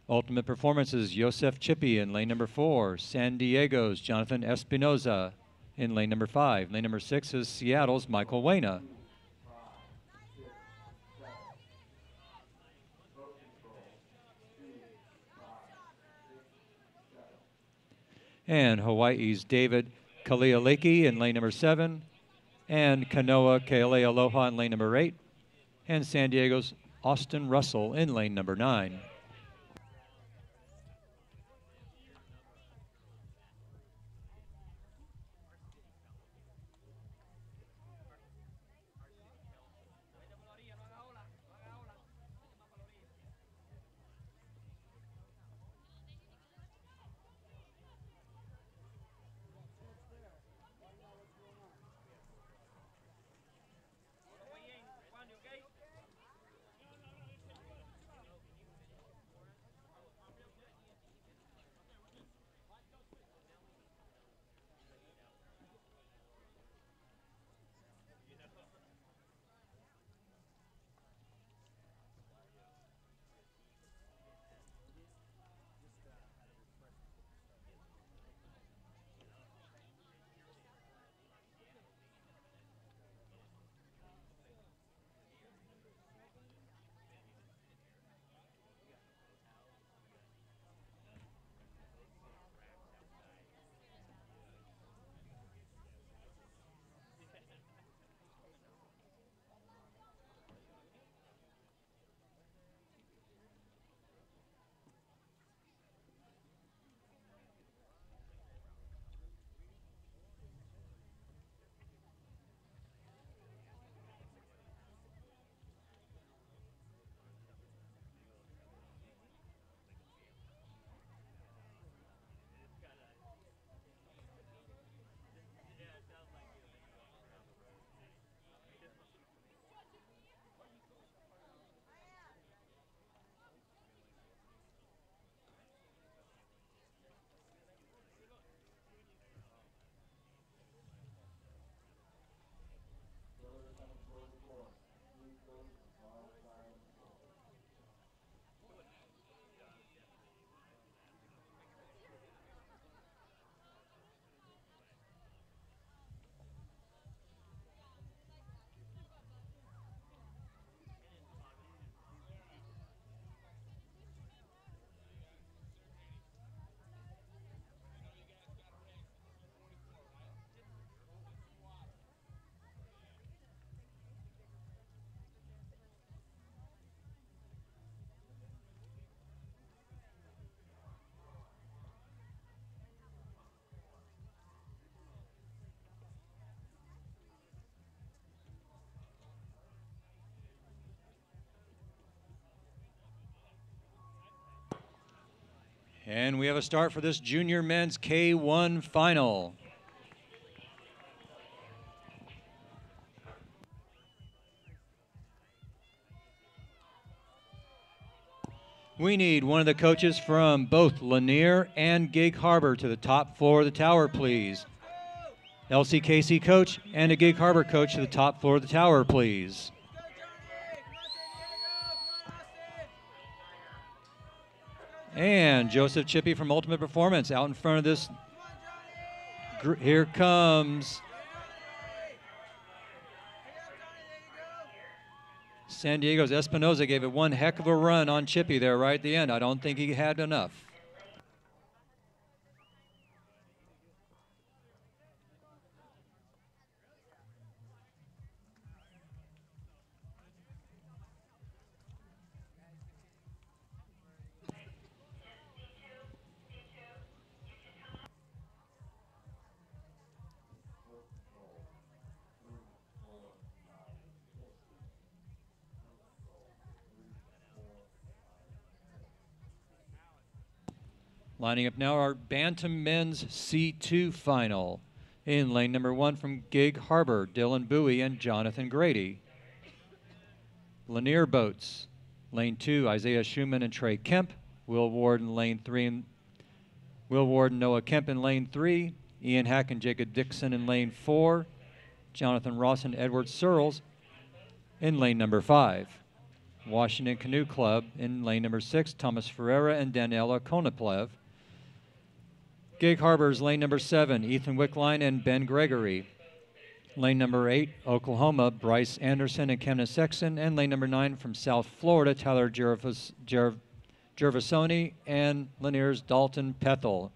Ultimate Performances, Yosef Chippy in lane number 4. San Diego's Jonathan Espinoza in lane number 5. Lane number 6 is Seattle's Michael Wayna. And Hawaii's David Kalialeki in lane number 7. And Kanoa Kealealoha in lane number 8. And San Diego's Austin Russell in lane number 9. And we have a start for this junior men's K1 final. We need one of the coaches from both Lanier and Gig Harbor to the top floor of the tower, please. LCKC coach and a Gig Harbor coach to the top floor of the tower, please. And Joseph Chippy from Ultimate Performance out in front of this. Here comes San Diego's Espinoza. Gave it one heck of a run on Chippy there right at the end. I don't think he had enough. Lining up now our Bantam men's C2 final. In lane number 1 from Gig Harbor, Dylan Bowie and Jonathan Grady. Lanier boats. Lane 2, Isaiah Schumann and Trey Kemp. Will Ward in lane 3. Will Ward and Noah Kemp in lane 3. Ian Hack and Jacob Dixon in lane 4. Jonathan Ross and Edward Searles in lane number 5. Washington Canoe Club in lane number 6, Thomas Ferreira and Daniela Konoplev. Gig Harbor's lane number 7, Ethan Wickline and Ben Gregory. Lane number 8, Oklahoma, Bryce Anderson and Kemna Sexton. And lane number 9 from South Florida, Tyler Gervasoni and Lanier's Dalton Pethel.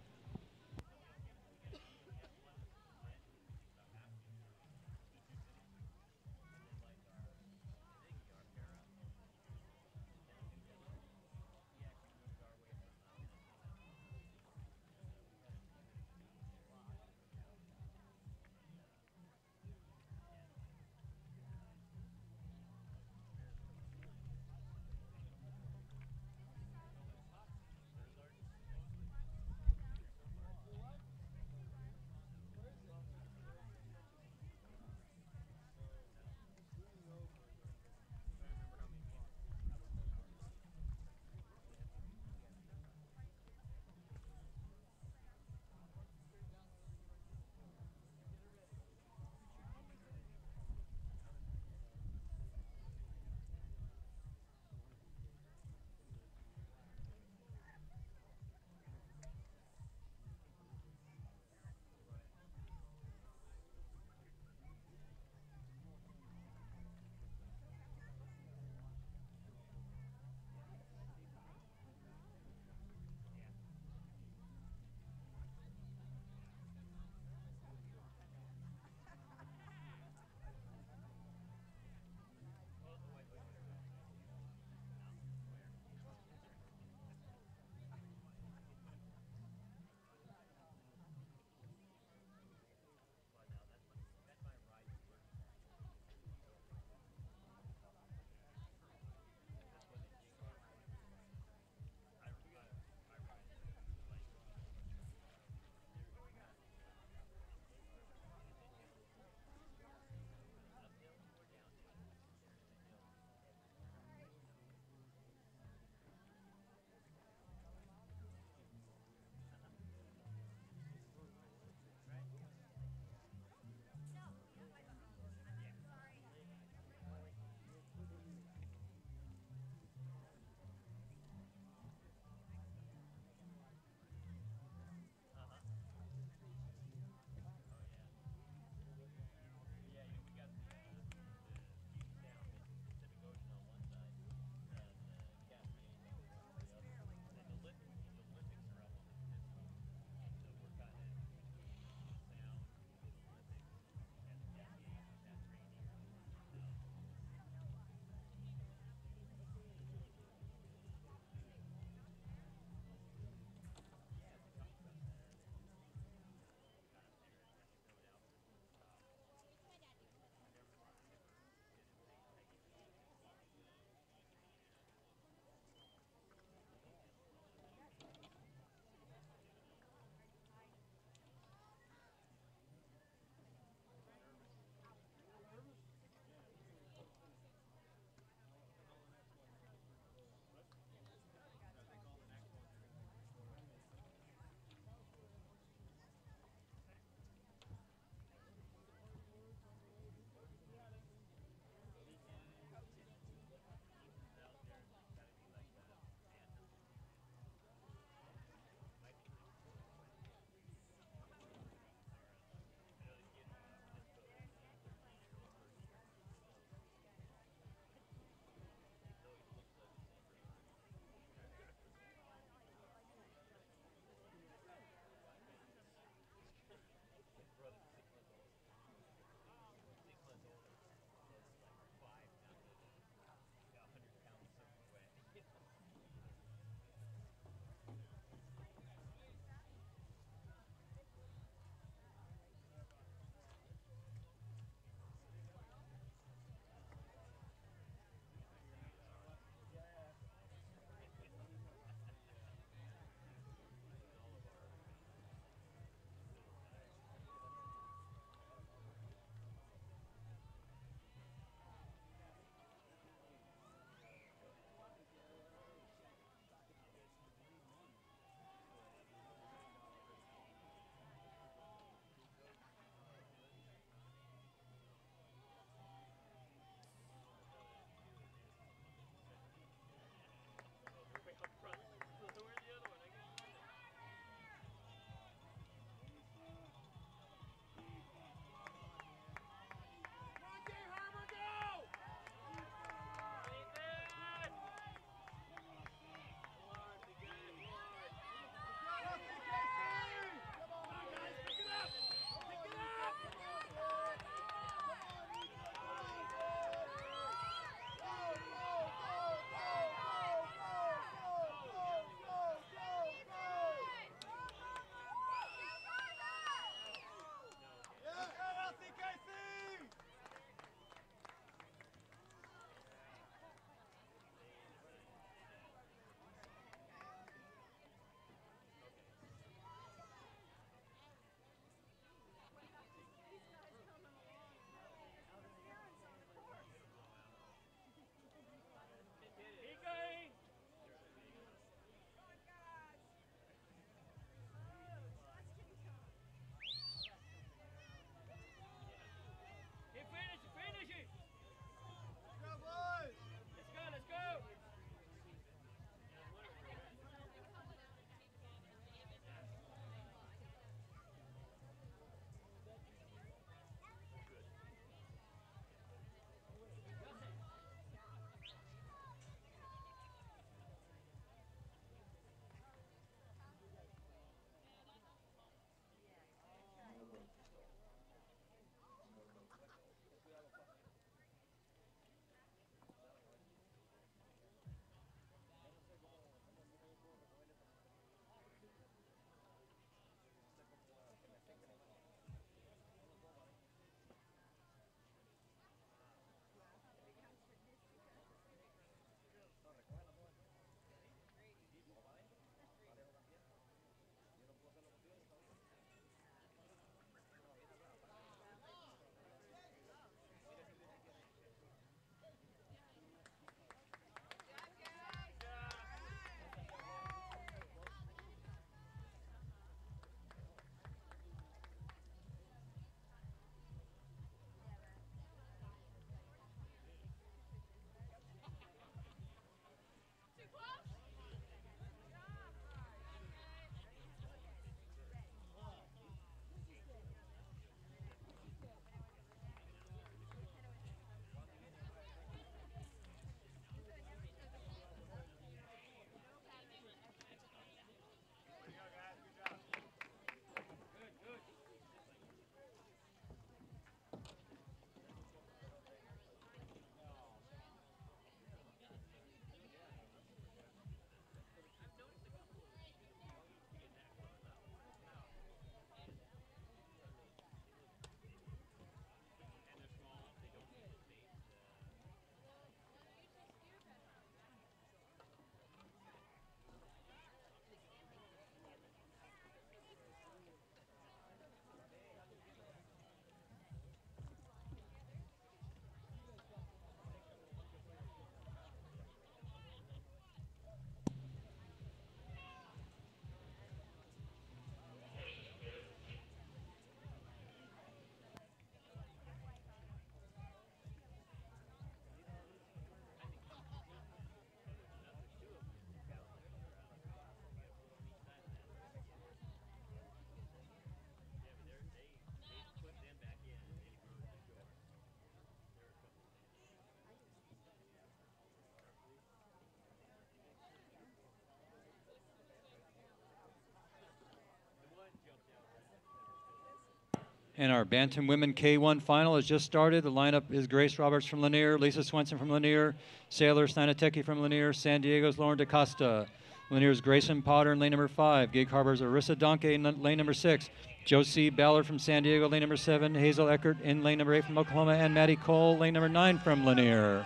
And our Bantam Women K1 final has just started. The lineup is Grace Roberts from Lanier, Lisa Swenson from Lanier, Sailor Steinateki from Lanier, San Diego's Lauren DaCosta, Lanier's Grayson Potter in lane number 5, Gig Harbor's Arissa Donkey in lane number 6, Josie Ballard from San Diego, lane number 7, Hazel Eckert in lane number 8 from Oklahoma, and Maddie Cole, lane number 9 from Lanier.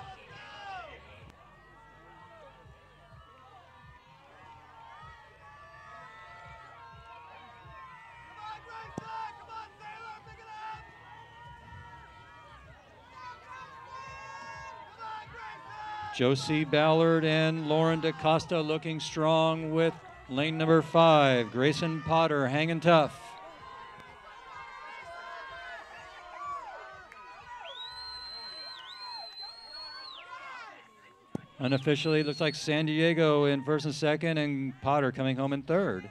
Josie Ballard and Lauren DaCosta looking strong with lane number 5. Grayson Potter hanging tough. Unofficially, it looks like San Diego in first and second, and Potter coming home in third.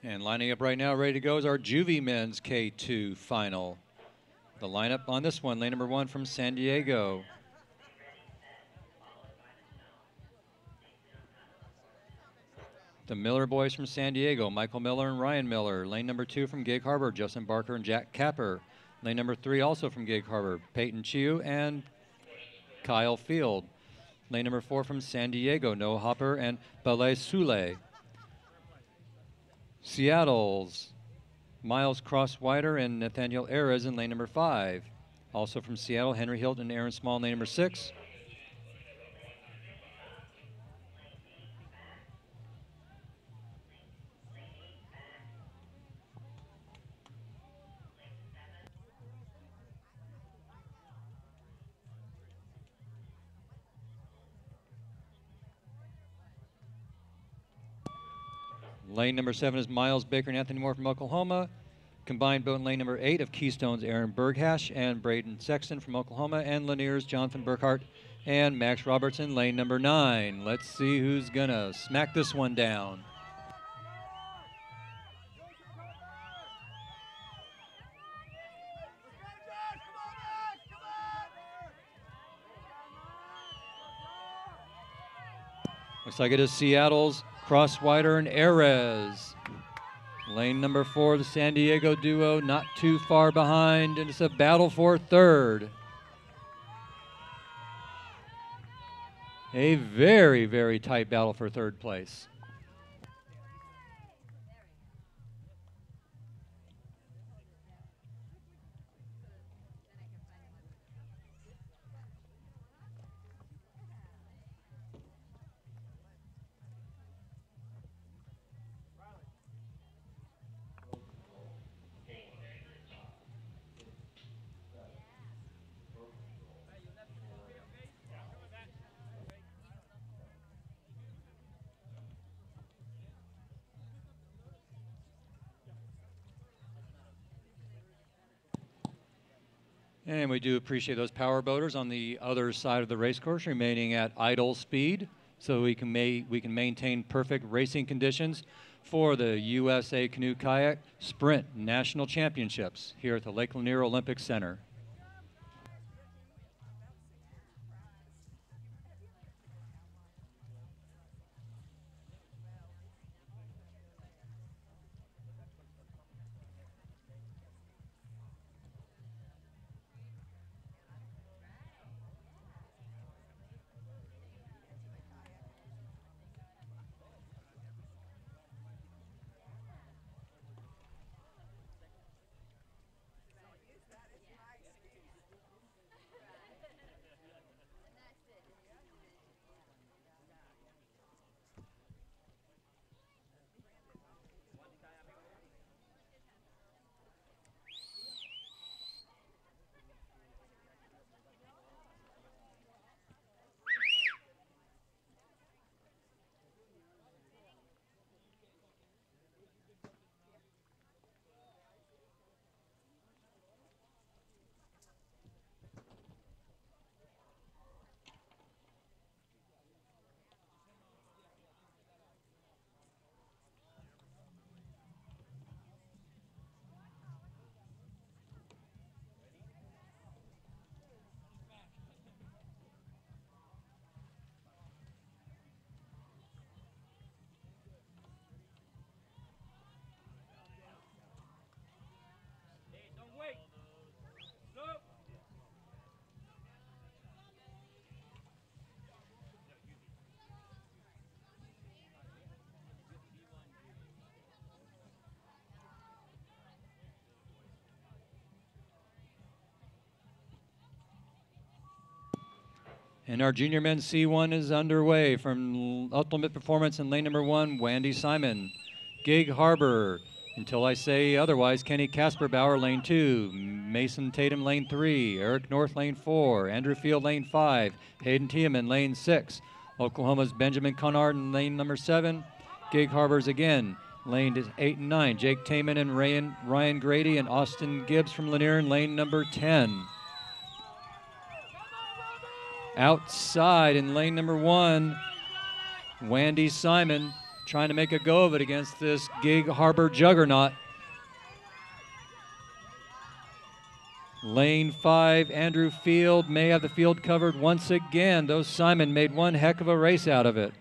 And lining up right now, ready to go, is our Juvie men's K2 final. The lineup on this one, lane number 1 from San Diego. The Miller boys from San Diego, Michael Miller and Ryan Miller. Lane number 2 from Gig Harbor, Justin Barker and Jack Capper. Lane number 3 also from Gig Harbor, Peyton Chiu and Kyle Field. Lane number 4 from San Diego, Noah Hopper and Ballet Soule. Seattle's Miles Crosswider and Nathaniel Erez in lane number 5. Also from Seattle, Henry Hilton and Aaron Small in lane number 6. Lane number 7 is Miles Baker and Anthony Moore from Oklahoma. Combined boat in lane number 8 of Keystone's Aaron Berghash and Braden Sexton from Oklahoma, and Lanier's Jonathan Burkhart and Max Roberts in lane number 9. Let's see who's gonna smack this one down. Looks like it is Seattle's Crosswider and Erez. Lane number 4, the San Diego duo, not too far behind, and it's a battle for third. A very, very tight battle for third place. And we do appreciate those power boaters on the other side of the race course remaining at idle speed so we can maintain perfect racing conditions for the USA Canoe Kayak Sprint National Championships here at the Lake Lanier Olympic Center. And our junior men's C1 is underway from Ultimate Performance in lane number 1, Wandy Simon. Gig Harbor, until I say otherwise, Kenny Kasperbauer, lane 2. Mason Tatum, lane 3. Eric North, lane 4. Andrew Field, lane 5. Hayden Tiemann, lane 6. Oklahoma's Benjamin Conard in lane number 7. Gig Harbor's again, lane 8 and 9. Jake Taman and Ryan Grady and Austin Gibbs from Lanier in lane number 10. Outside in lane number 1, Wandy Simon trying to make a go of it against this Gig Harbor juggernaut. Lane 5, Andrew Field may have the field covered once again, though Simon made one heck of a race out of it.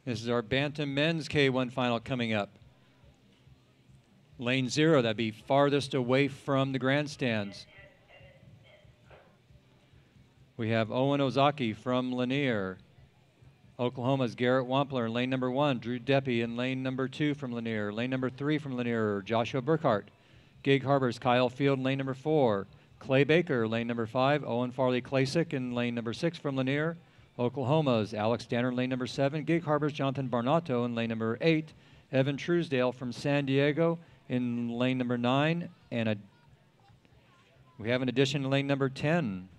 This is our Bantam men's K1 final coming up. Lane 0, that'd be farthest away from the grandstands. We have Owen Ozaki from Lanier. Oklahoma's Garrett Wampler in lane number 1. Drew Deppie in lane number 2 from Lanier. Lane number 3 from Lanier, Joshua Burkhart. Gig Harbor's Kyle Field in lane number 4. Clay Baker, lane number 5. Owen Farley Klasick in lane number 6 from Lanier. Oklahoma's Alex Danner in lane number 7. Gig Harbor's Jonathan Barnato in lane number 8. Evan Truesdale from San Diego in lane number 9. And we have an addition in lane number 10.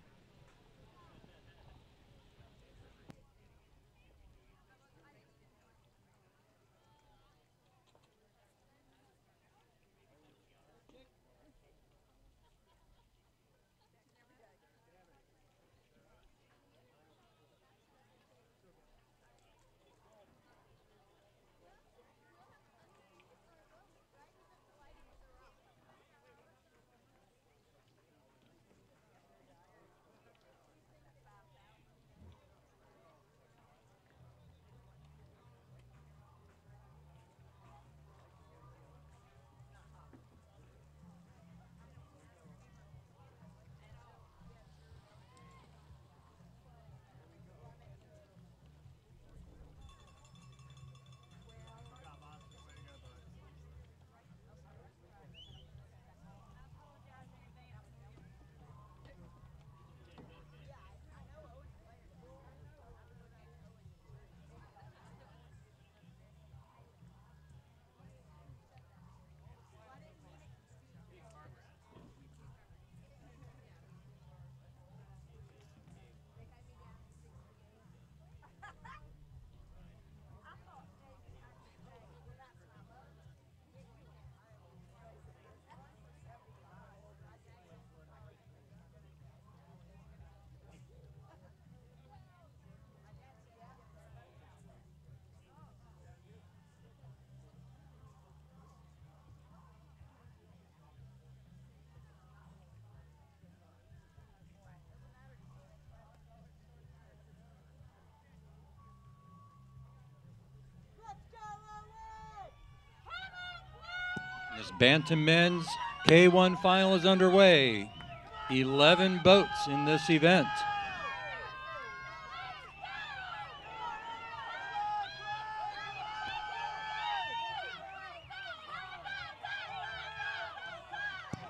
This Bantam men's K1 final is underway. 11 boats in this event.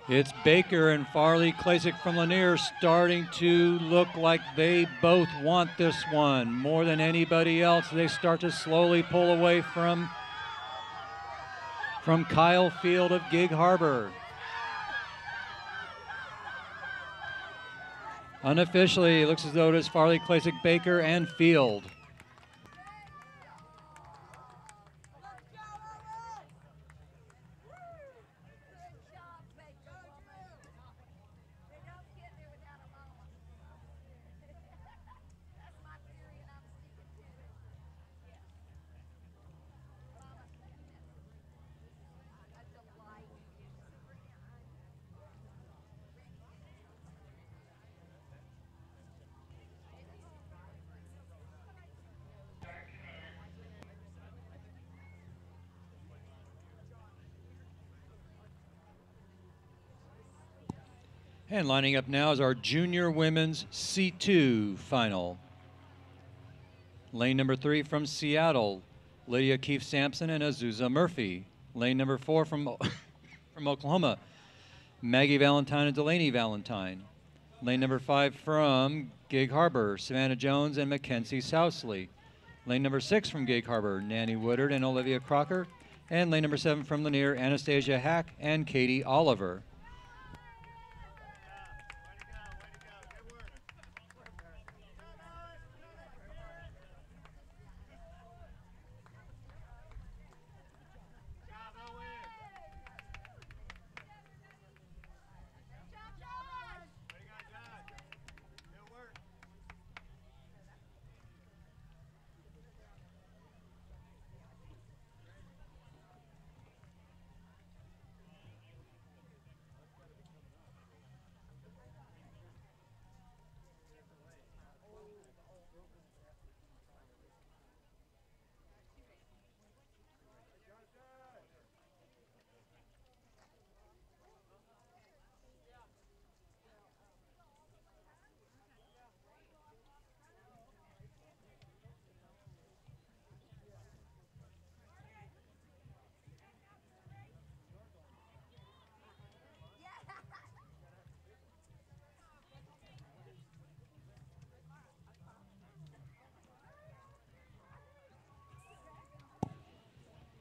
It's Baker and Farley Klasick from Lanier starting to look like they both want this one more than anybody else. They start to slowly pull away from Kyle Field of Gig Harbor. Unofficially, it looks as though it is Farley, Klasick, Baker, and Field. And lining up now is our junior women's C2 final. Lane number 3 from Seattle, Lydia Keefe Sampson and Azusa Murphy. Lane number 4 from Oklahoma, Maggie Valentine and Delaney Valentine. Lane number 5 from Gig Harbor, Savannah Jones and Mackenzie Sousley. Lane number 6 from Gig Harbor, Nanny Woodard and Olivia Crocker. And lane number 7 from Lanier, Anastasia Hack and Katie Oliver.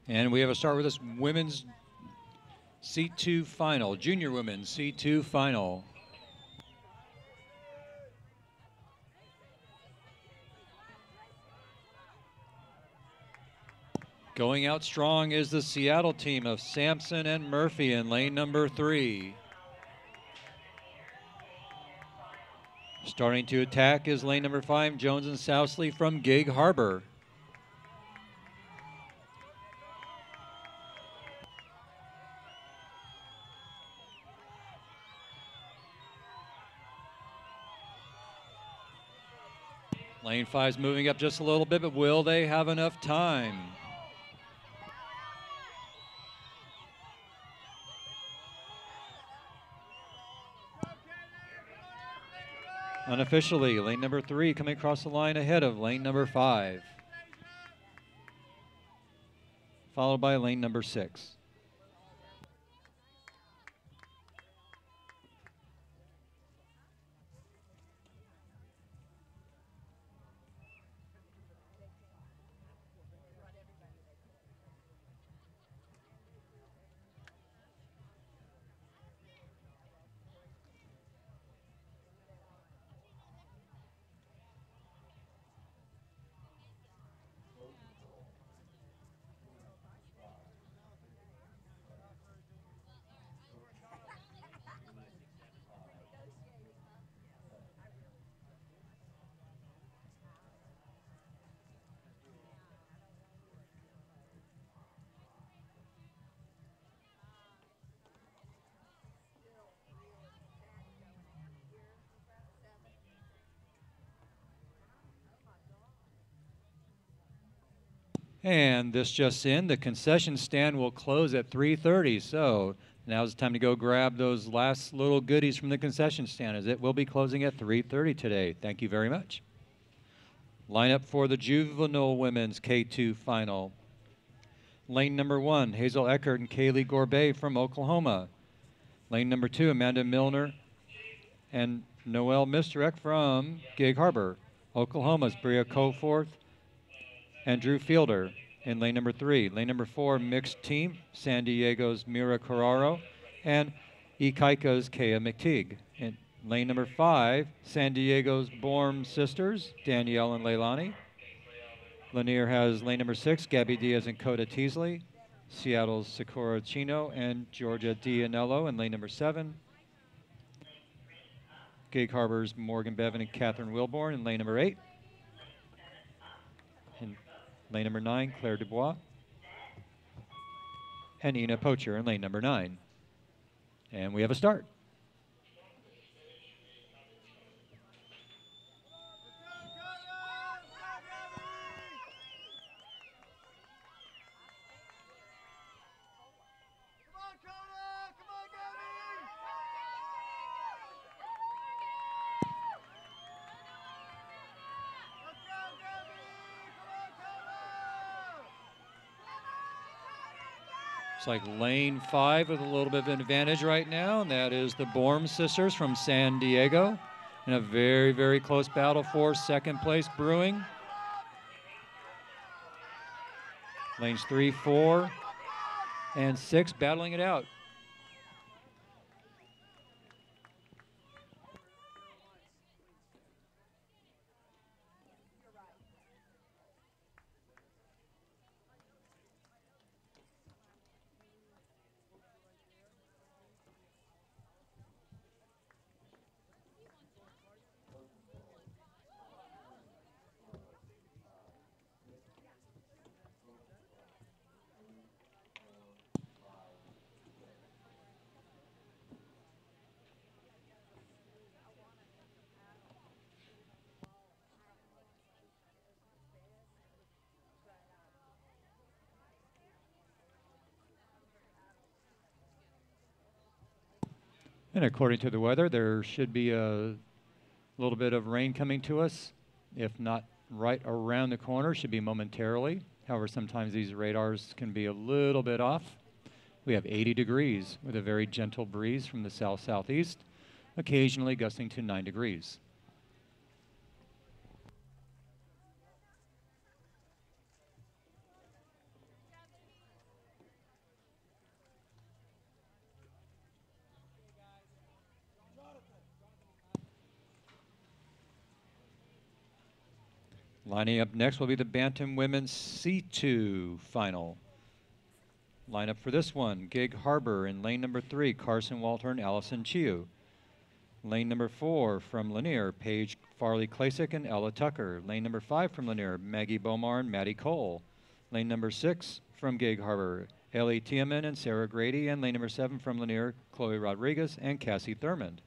And we have a start with this women's C2 final, junior women's C2 final. Going out strong is the Seattle team of Sampson and Murphy in lane number 3. Starting to attack is lane number 5, Jones and Sousley from Gig Harbor. Lane 5's moving up just a little bit, but will they have enough time? Unofficially, lane number 3 coming across the line ahead of lane number 5. Followed by lane number 6. And this just in, the concession stand will close at 3:30. So now's the time to go grab those last little goodies from the concession stand, as it will be closing at 3:30 today. Thank you very much. Lineup for the Juvenile Women's K2 Final. Lane number 1, Hazel Eckert and Kaylee Gorbet from Oklahoma. Lane number 2, Amanda Milner and Noelle Misterek from Gig Harbor. Oklahoma's Bria Coforth and Drew Fielder in lane number 3. Lane number 4, mixed team, San Diego's Mira Carraro and Ikaika's Kea McTeague. In lane number 5, San Diego's Borm sisters, Danielle and Leilani. Lanier has lane number 6, Gabby Diaz and Coda Teasley. Seattle's Sakura Chino and Georgia Dianello in lane number 7. Gig Harbor's Morgan Bevan and Catherine Wilborn in lane number 8. In lane number 9, Claire Dubois. And Ina Pocher in lane number 9. And we have a start. It's like lane 5 with a little bit of an advantage right now, and that is the Borm sisters from San Diego in a very, very close battle for second place brewing. Lanes 3, 4, and 6 battling it out. And according to the weather, there should be a little bit of rain coming to us. If not right around the corner, should be momentarily. However, sometimes these radars can be a little bit off. We have 80 degrees with a very gentle breeze from the south-southeast, occasionally gusting to 9 degrees. Lining up next will be the Bantam Women's C2 final. Lineup for this one: Gig Harbor in lane number 3, Carson Walter and Allison Chiu. Lane number 4 from Lanier, Paige Farley Klasick and Ella Tucker. Lane number 5 from Lanier, Maggie Bomar and Maddie Cole. Lane number 6 from Gig Harbor, Ellie Tiemann and Sarah Grady. And lane number 7 from Lanier, Chloe Rodriguez and Cassie Thurmond.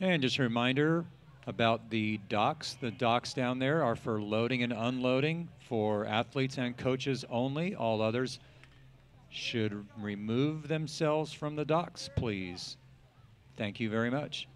And just a reminder about the docks. The docks down there are for loading and unloading for athletes and coaches only. All others should remove themselves from the docks, please. Thank you very much.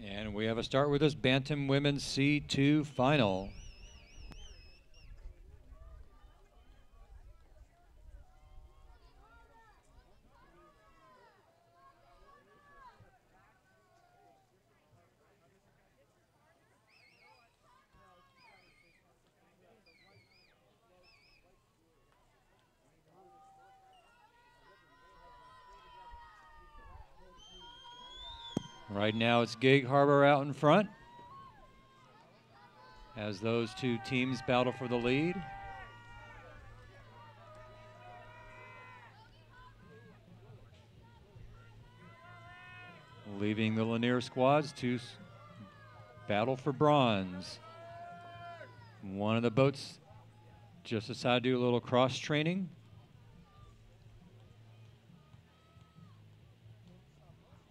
And we have a start with this Bantam Women's C2 final. Right now it's Gig Harbor out in front as those two teams battle for the lead. Leaving the Lanier squads to battle for bronze. One of the boats just decided to do a little cross training.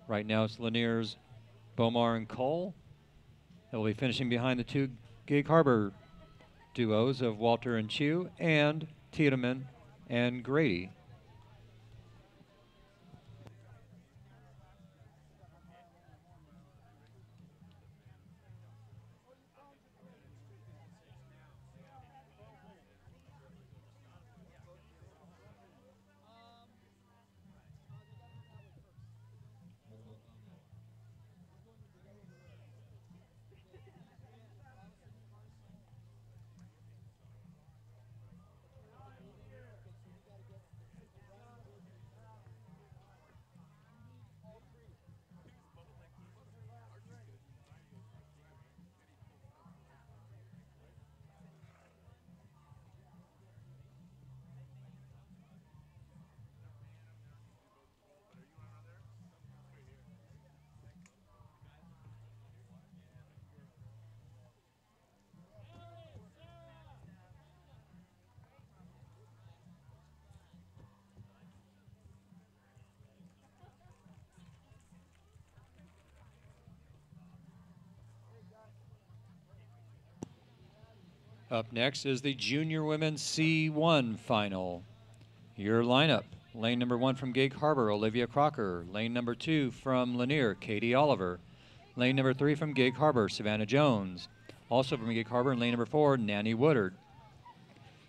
Right now it's Lanier's Bomar and Cole. They'll be finishing behind the two Gig Harbor duos of Walter and Chew and Tiedemann and Grady. Up next is the Junior Women's C1 final. Your lineup: lane number 1 from Gig Harbor, Olivia Crocker. Lane number 2 from Lanier, Katie Oliver. Lane number 3 from Gig Harbor, Savannah Jones. Also from Gig Harbor in lane number 4, Nanny Woodard.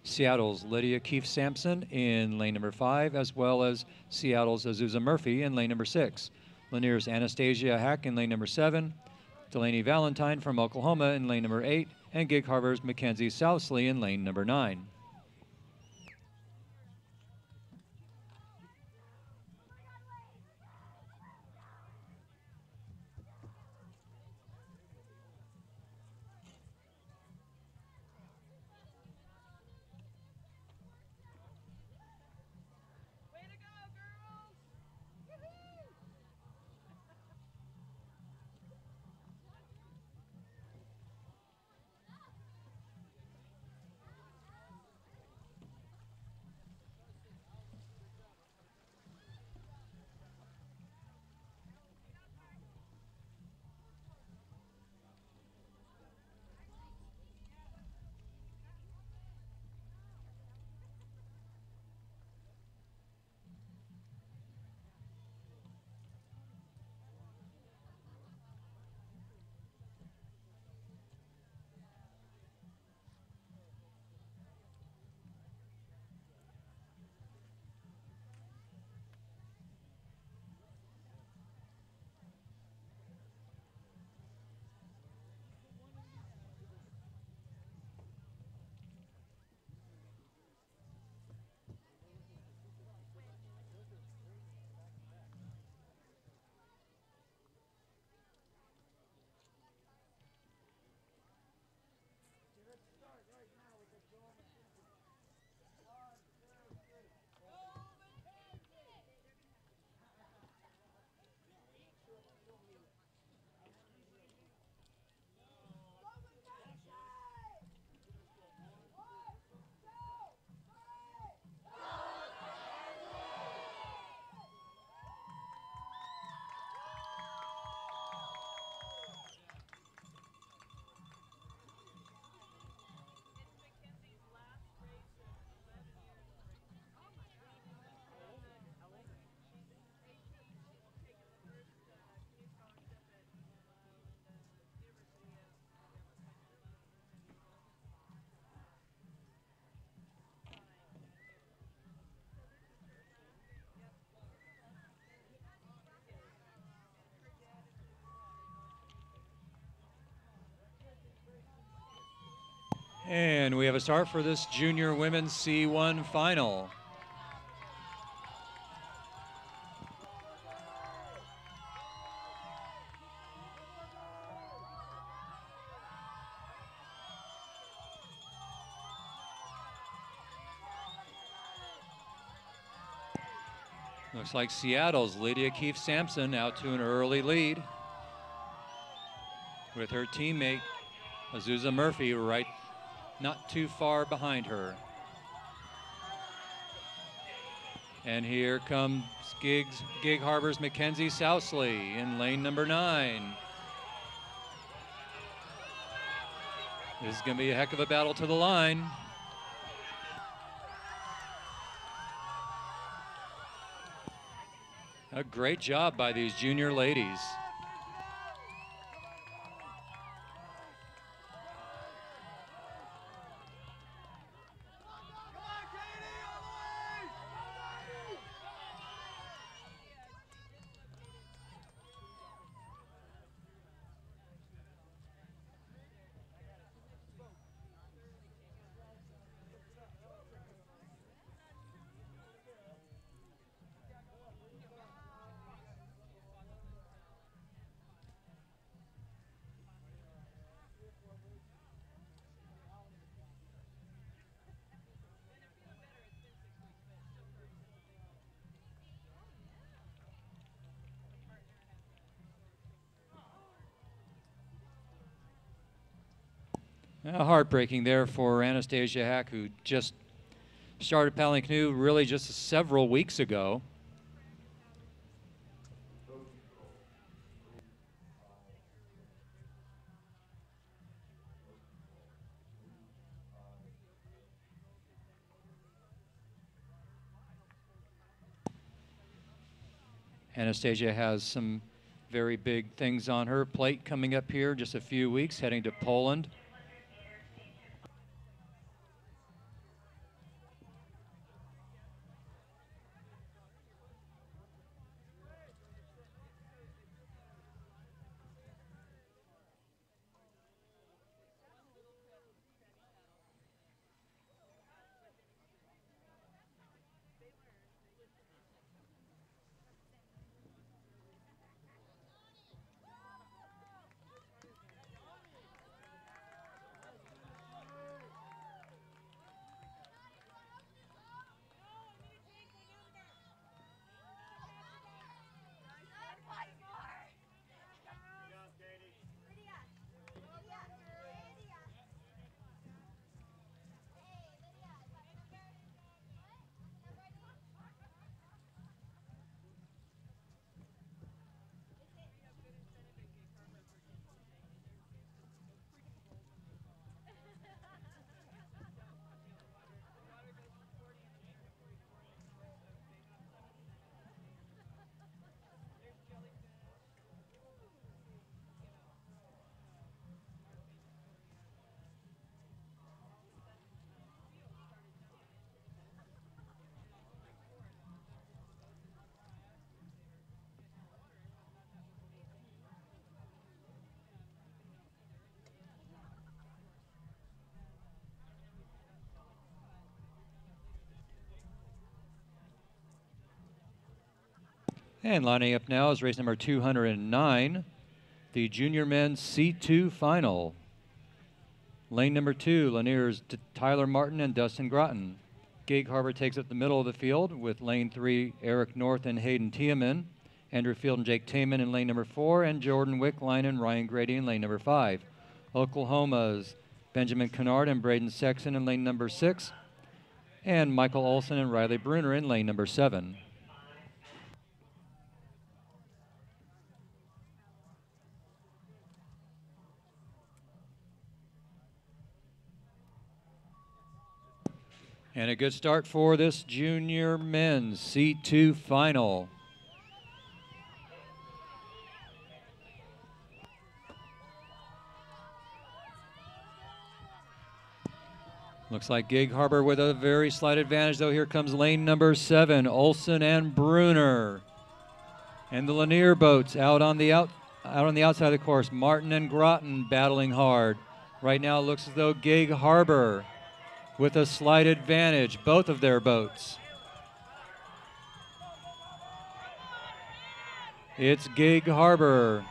Seattle's Lydia Keefe Sampson in lane number 5, as well as Seattle's Azusa Murphy in lane number 6. Lanier's Anastasia Hack in lane number 7. Delaney Valentine from Oklahoma in lane number 8, and Gig Harbor's Mackenzie Sousley in lane number 9. And we have a start for this junior women's C1 final. Looks like Seattle's Lydia Keefe-Sampson out to an early lead with her teammate Azusa Murphy right not too far behind her. And here comes Gig Harbor's Mackenzie Sousley in lane number 9. This is going to be a heck of a battle to the line. A great job by these junior ladies. Heartbreaking there for Anastasia Hack, who just started paddling canoe really just several weeks ago. Anastasia has some very big things on her plate coming up here, just a few weeks, heading to Poland. And lining up now is race number 209, the junior men's C2 final. Lane number 2, Lanier's Tyler Martin and Dustin Groton. Gig Harbor takes up the middle of the field with lane 3, Eric North and Hayden Tiemann. Andrew Field and Jake Taman in lane number 4, and Jordan Wickline and Ryan Grady in lane number 5. Oklahoma's Benjamin Kennard and Braden Sexton in lane number 6, and Michael Olson and Riley Bruner in lane number 7. And a good start for this junior men's C2 final. Looks like Gig Harbor with a very slight advantage, though. Here comes lane number 7, Olson and Bruner. And the Lanier boats out on the outside of the course. Martin and Groton battling hard. Right now it looks as though Gig Harbor with a slight advantage, both of their boats. It's Gig Harbor.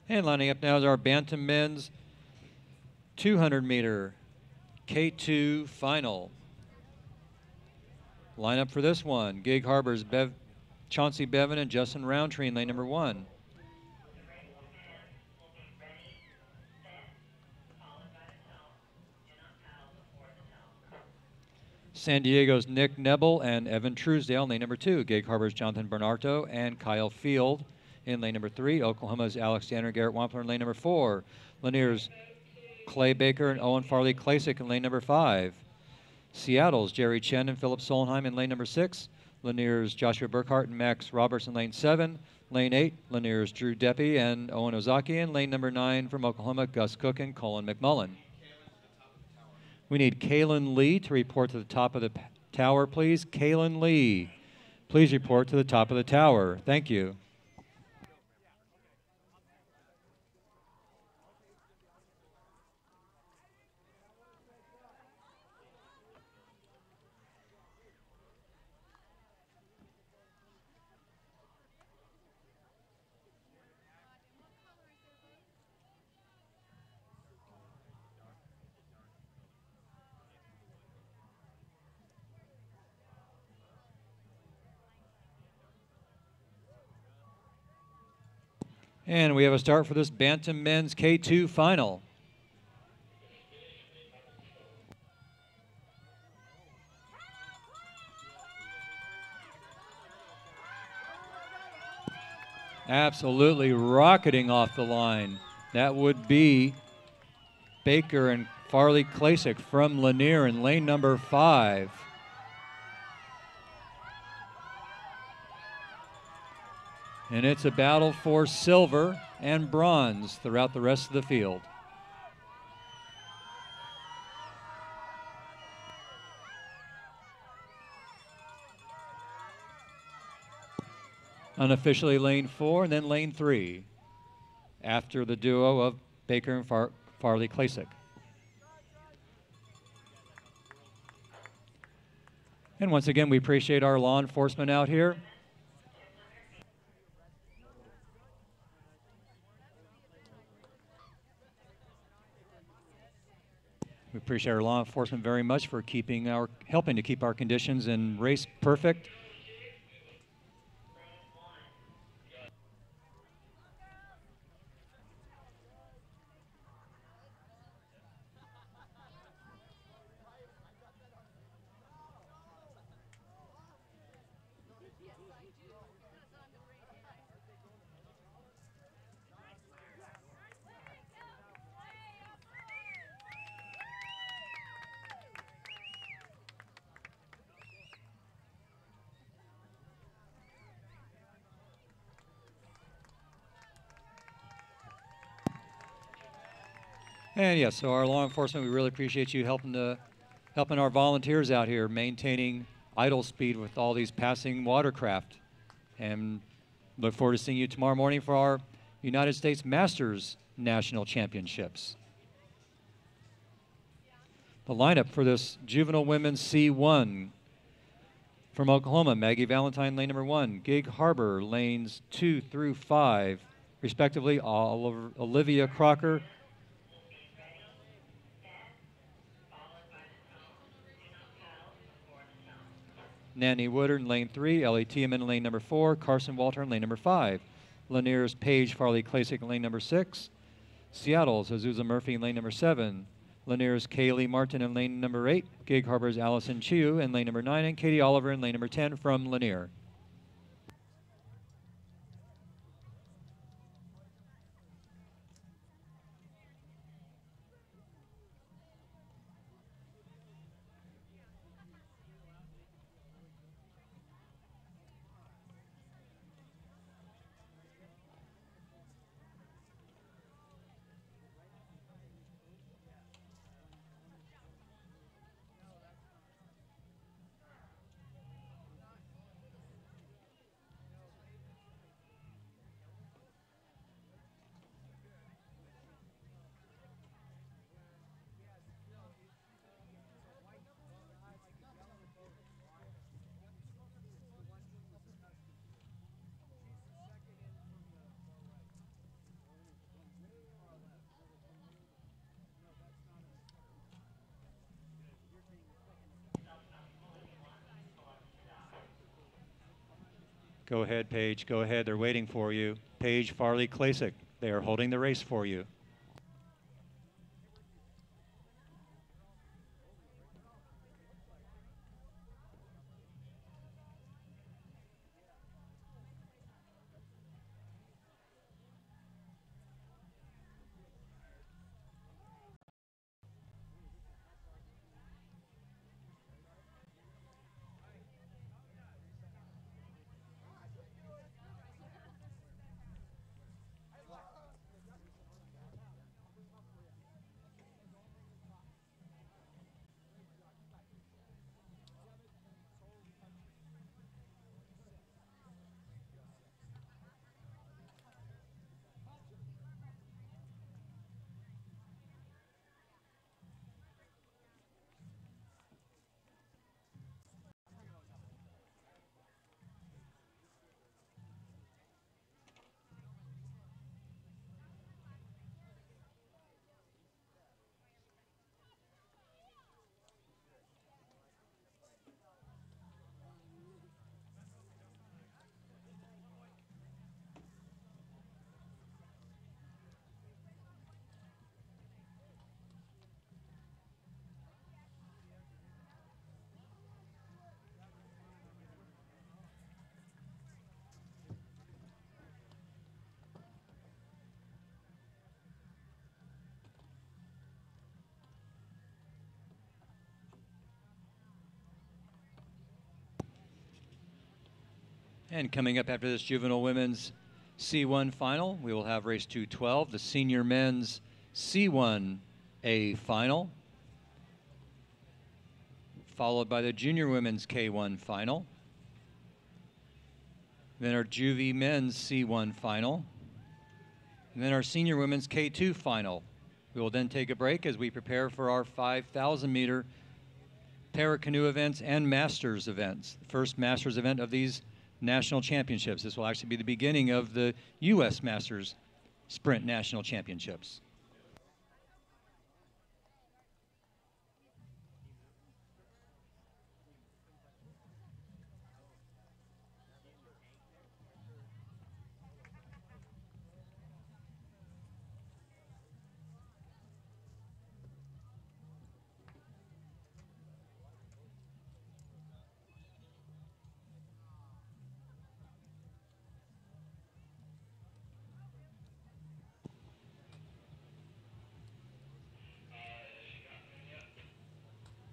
And lining up now is our Bantam men's 200-meter K2 final. Lineup for this one: Gig Harbor's Chauncey Bevan and Justin Roundtree in lane number 1. San Diego's Nick Nebel and Evan Truesdale in lane number 2. Gig Harbor's Jonathan Bernardo and Kyle Field in lane number 3. Oklahoma's Alexander Garrett Wampler in lane number 4. Lanier's Clay Baker and Owen Farley Klasick in lane number 5. Seattle's Jerry Chen and Philip Solheim in lane number 6. Lanier's Joshua Burkhart and Max Roberts in lane 7. Lane 8, Lanier's Drew Deppy and Owen Ozaki. And lane number 9 from Oklahoma, Gus Cook and Colin McMullen. We need Kaylin Lee to report to the top of the tower, please. Kaylin Lee, please report to the top of the tower. Thank you. And we have a start for this Bantam men's K2 final. Absolutely rocketing off the line. That would be Baker and Farley Klasick from Lanier in lane number 5. And it's a battle for silver and bronze throughout the rest of the field. Unofficially lane 4 and then lane 3 after the duo of Baker and Farley Klasick. And once again, we appreciate our law enforcement out here. We appreciate our law enforcement very much for helping to keep our conditions in race perfect. And yes, so our law enforcement, we really appreciate you helping our volunteers out here maintaining idle speed with all these passing watercraft. And look forward to seeing you tomorrow morning for our United States Masters National Championships. The lineup for this Juvenile Women's C1 from Oklahoma: Maggie Valentine, lane number 1. Gig Harbor, lanes 2 through 5, respectively. Olivia Crocker, Nanny Woodard in lane 3, Ellie Tiemann in lane number 4, Carson Walter in lane number 5, Lanier's Paige Farley Klasick in lane number 6, Seattle's Azusa Murphy in lane number 7. Lanier's Kaylee Martin in lane number 8. Gig Harbor's Allison Chiu in lane number 9. And Katie Oliver in lane number 10 from Lanier. Go ahead, Paige. Go ahead. They're waiting for you. Paige Farley Klasick. They are holding the race for you. And coming up after this juvenile women's C1 final, we will have race 212, the senior men's C1A final, followed by the junior women's K1 final, then our juvie men's C1 final, and then our senior women's K2 final. We will then take a break as we prepare for our 5,000 meter para canoe events and masters events. The first masters event of these national championships. This will actually be the beginning of the U.S. Masters Sprint National Championships.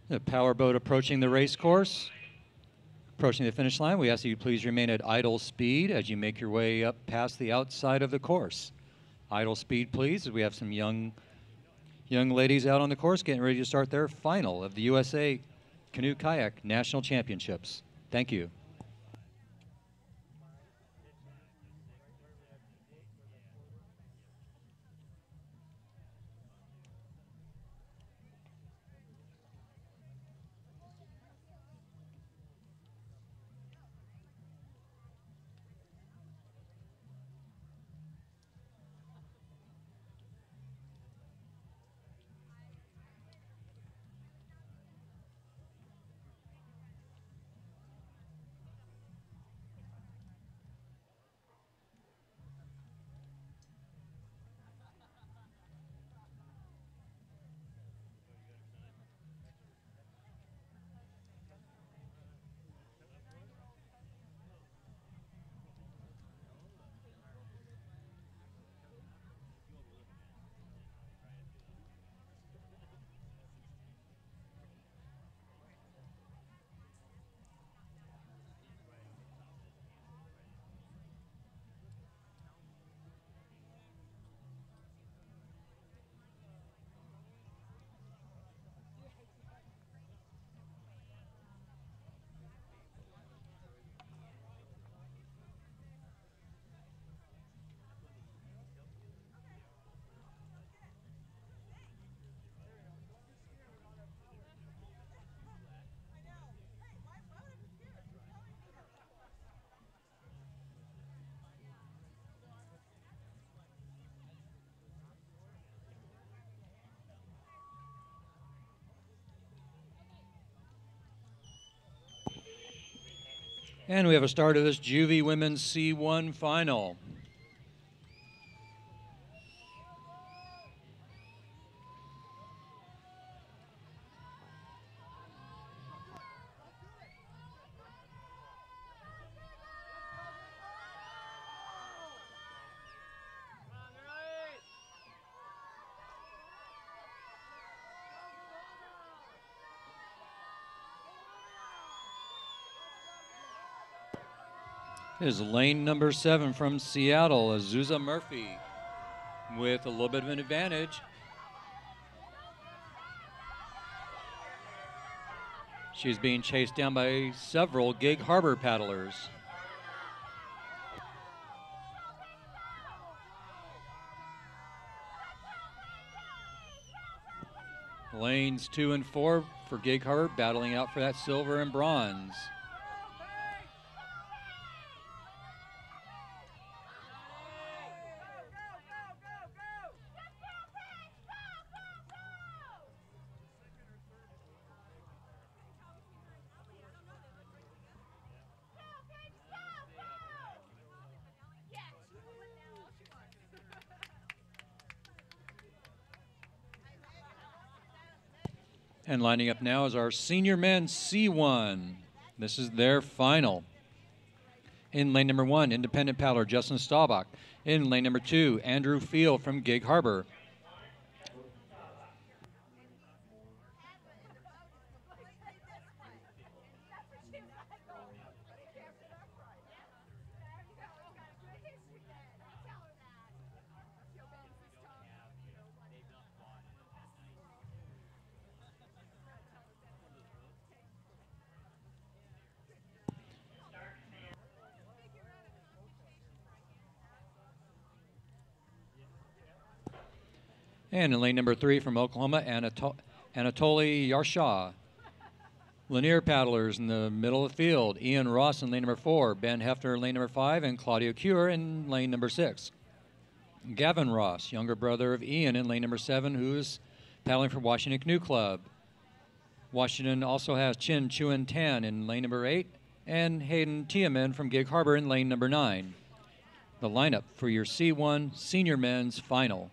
The power boat approaching the race course. Approaching the finish line, we ask that you please remain at idle speed as you make your way up past the outside of the course. Idle speed, please, as we have some young ladies out on the course getting ready to start their final of the USA Canoe Kayak National Championships. Thank you. And we have a start of this Juvie Women's C1 final. Is lane number 7 from Seattle, Azusa Murphy, with a little bit of an advantage. She's being chased down by several Gig Harbor paddlers. Lanes 2 and 4 for Gig Harbor battling out for that silver and bronze. And lining up now is our senior men's C1. This is their final. In lane number 1, independent paddler Justin Staubach. In lane number 2, Andrew Field from Gig Harbor. And in lane number 3 from Oklahoma, Anatoly Yarshaw. Lanier paddlers in the middle of the field. Ian Ross in lane number 4, Ben Hefner in lane number 5, and Claudio Cure in lane number 6. Gavin Ross, younger brother of Ian, in lane number 7, who's paddling for Washington Canoe Club. Washington also has Chin Chuan Tan in lane number 8, and Hayden Tiamen from Gig Harbor in lane number 9. The lineup for your C1 senior men's final.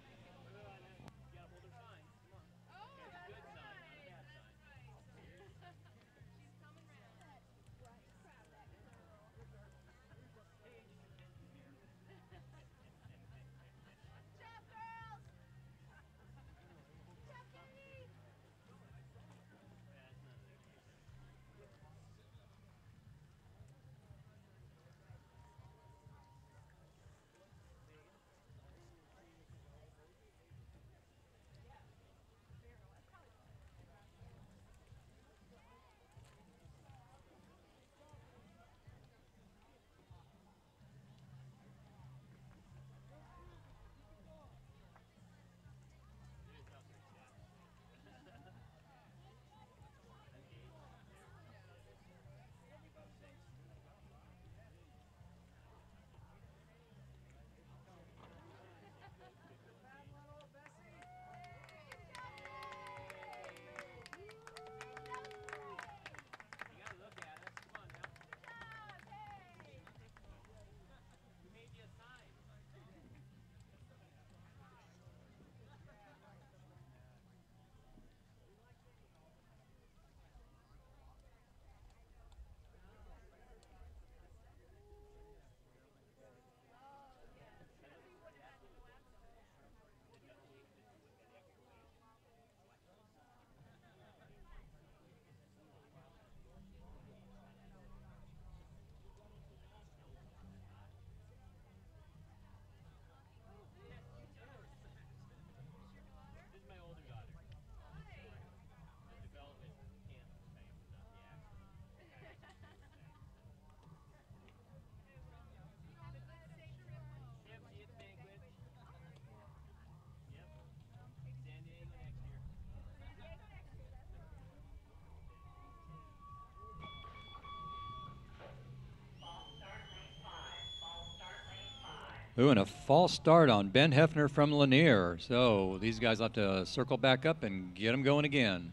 Ooh, and a false start on Ben Hefner from Lanier. So these guys will have to circle back up and get them going again.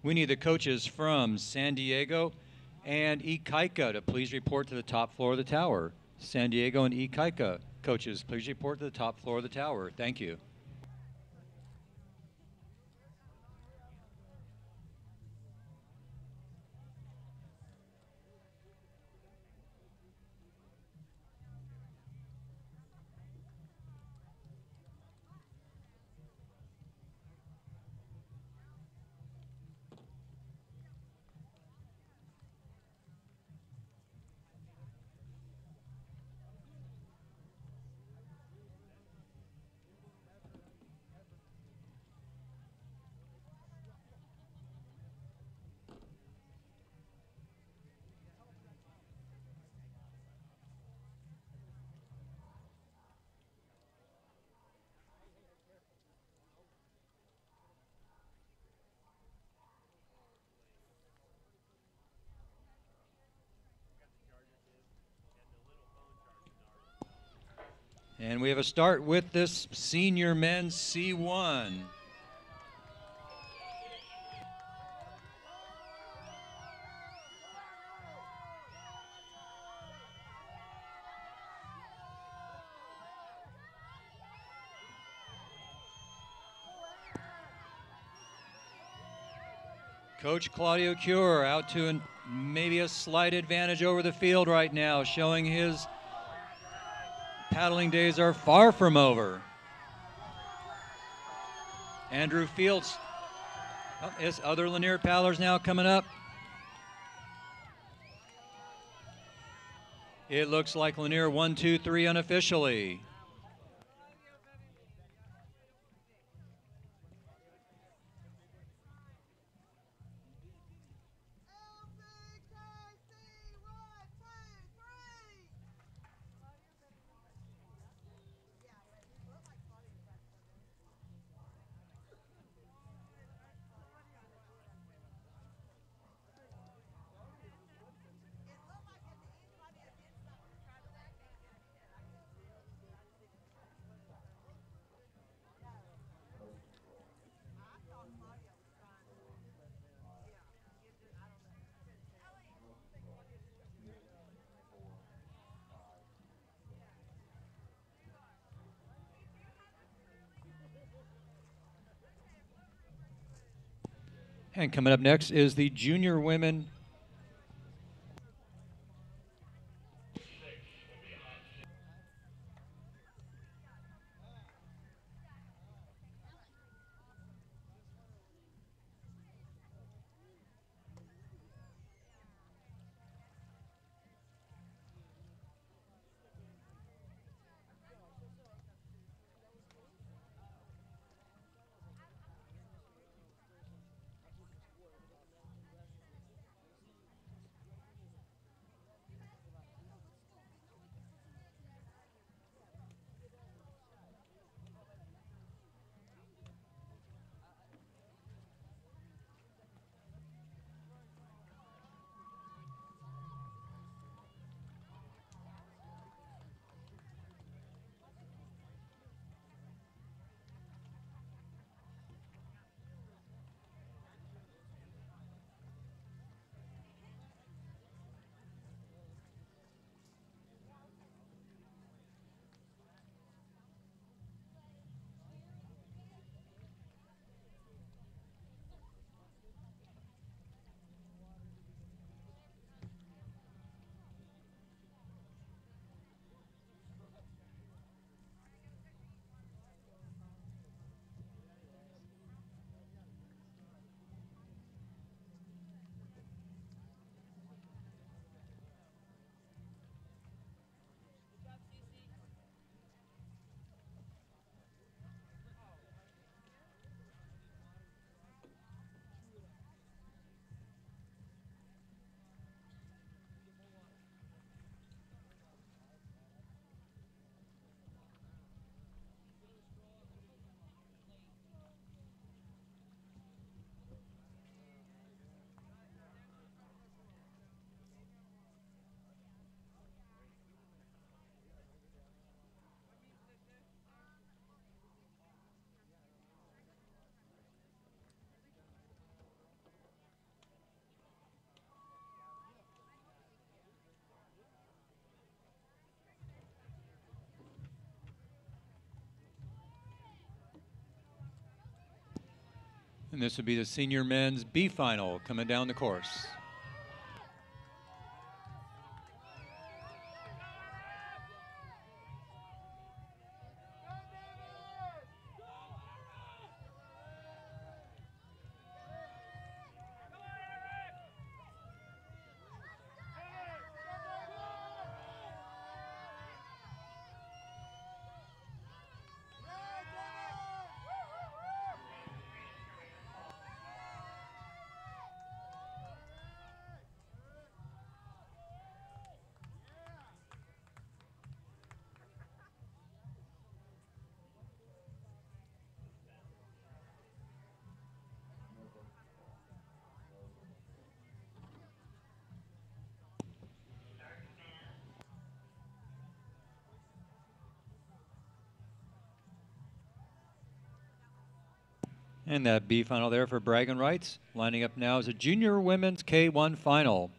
We need the coaches from San Diego and Ikaika to please report to the top floor of the tower. San Diego and Ikaika coaches, please report to the top floor of the tower. Thank you. And we have a start with this senior men's C1. Coach Claudio Cure out to maybe a slight advantage over the field right now, showing his paddling days are far from over. Andrew Fields, his other Lanier paddlers now coming up. It looks like Lanier 1, 2, 3 unofficially. And coming up next is the junior women. And this would be the senior men's B final coming down the course. And that B final there for bragging rights. Lining up now is a junior women's K1 final.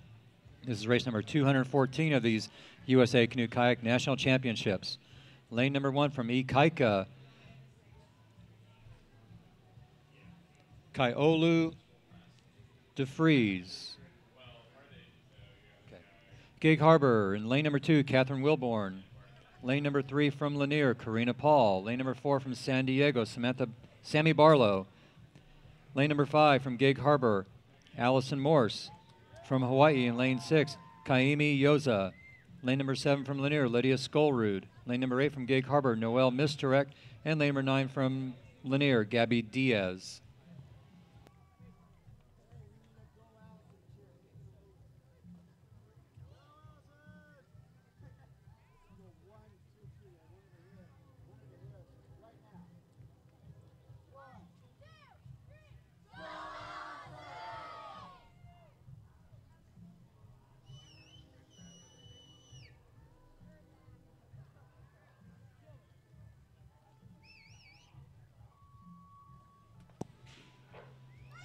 This is race number 214 of these USA Canoe Kayak National Championships. Lane number 1 from Ikaika, Kaiolu DeFries. Okay. Gig Harbor in lane number 2, Catherine Wilborn. Lane number 3 from Lanier, Karina Paul. Lane number 4 from San Diego, Sammy Barlow. Lane number 5 from Gig Harbor, Allison Morse. From Hawaii in lane 6, Kaimi Yoza. Lane number 7 from Lanier, Lydia Skolrud. Lane number 8 from Gig Harbor, Noelle Misturek. And lane number 9 from Lanier, Gabby Diaz.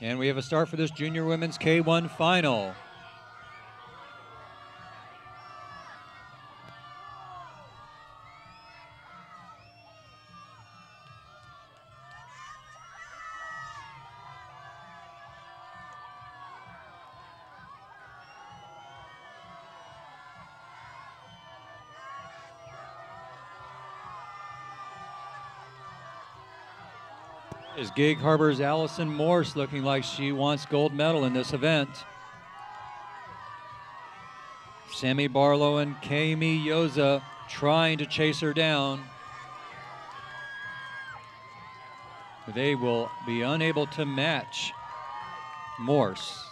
And we have a start for this junior women's K1 final. Is Gig Harbor's Allison Morse looking like she wants gold medal in this event. Sammy Barlow and Kaimi Yoza trying to chase her down. They will be unable to match Morse.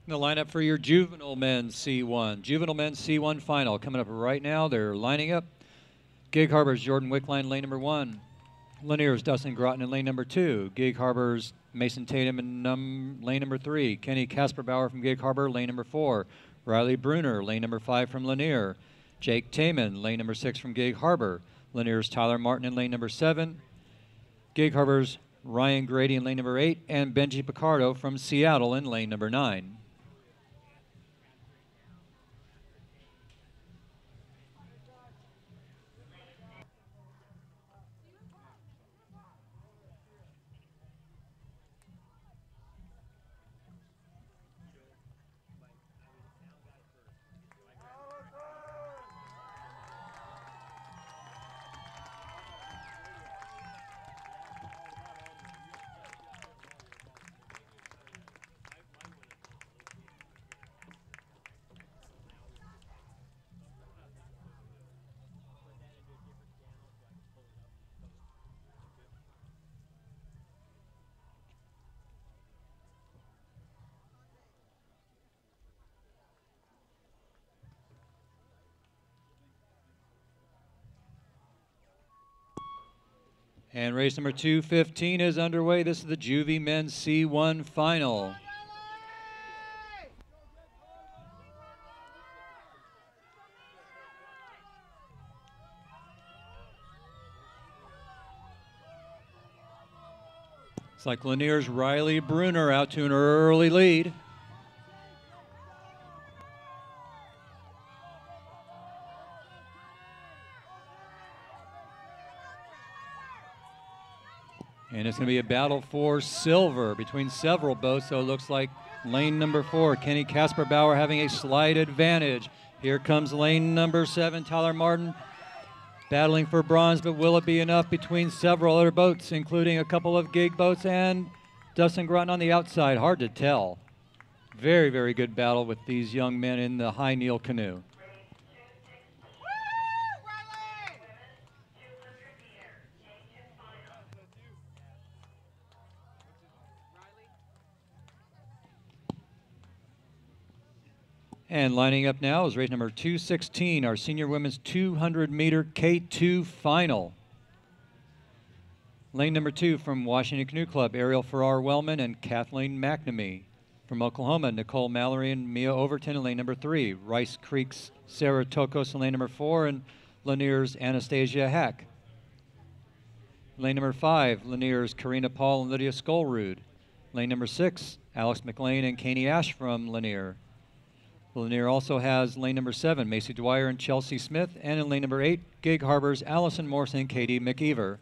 The lineup for your Juvenile men's C1. Juvenile men's C1 final coming up right now. They're lining up. Gig Harbor's Jordan Wickline, lane number 1. Lanier's Dustin Groton in lane number 2. Gig Harbor's Mason Tatum in lane number 3. Kenny Kasperbauer from Gig Harbor, lane number 4. Riley Bruner, lane number 5 from Lanier. Jake Taman, lane number 6 from Gig Harbor. Lanier's Tyler Martin in lane number 7. Gig Harbor's Ryan Grady in lane number 8. And Benji Picardo from Seattle in lane number 9. And race number 215 is underway. This is the Juvie Men's C1 Final. It's like Lanier's Riley Bruner out to an early lead. And it's going to be a battle for silver between several boats. So it looks like lane number 4, Kenny Kasperbauer, having a slight advantage. Here comes lane number 7, Tyler Martin, battling for bronze, but will it be enough between several other boats, including a couple of gig boats and Dustin Groton on the outside? Hard to tell. Very, very good battle with these young men in the high kneel canoe. And lining up now is race number 216, our senior women's 200-meter K2 final. Lane number 2 from Washington Canoe Club, Ariel Farrar-Wellman and Kathleen McNamee. From Oklahoma, Nicole Mallory and Mia Overton in lane number 3. Rice Creek's Sarah Tokos in lane number 4, and Lanier's Anastasia Hack. Lane number 5, Lanier's Karina Paul and Lydia Skolrud. Lane number 6, Alex McLean and Kanie Ash from Lanier. Lanier also has lane number 7, Macy Dwyer and Chelsea Smith, and in lane number 8, Gig Harbor's Allison Morse and Katie McEver.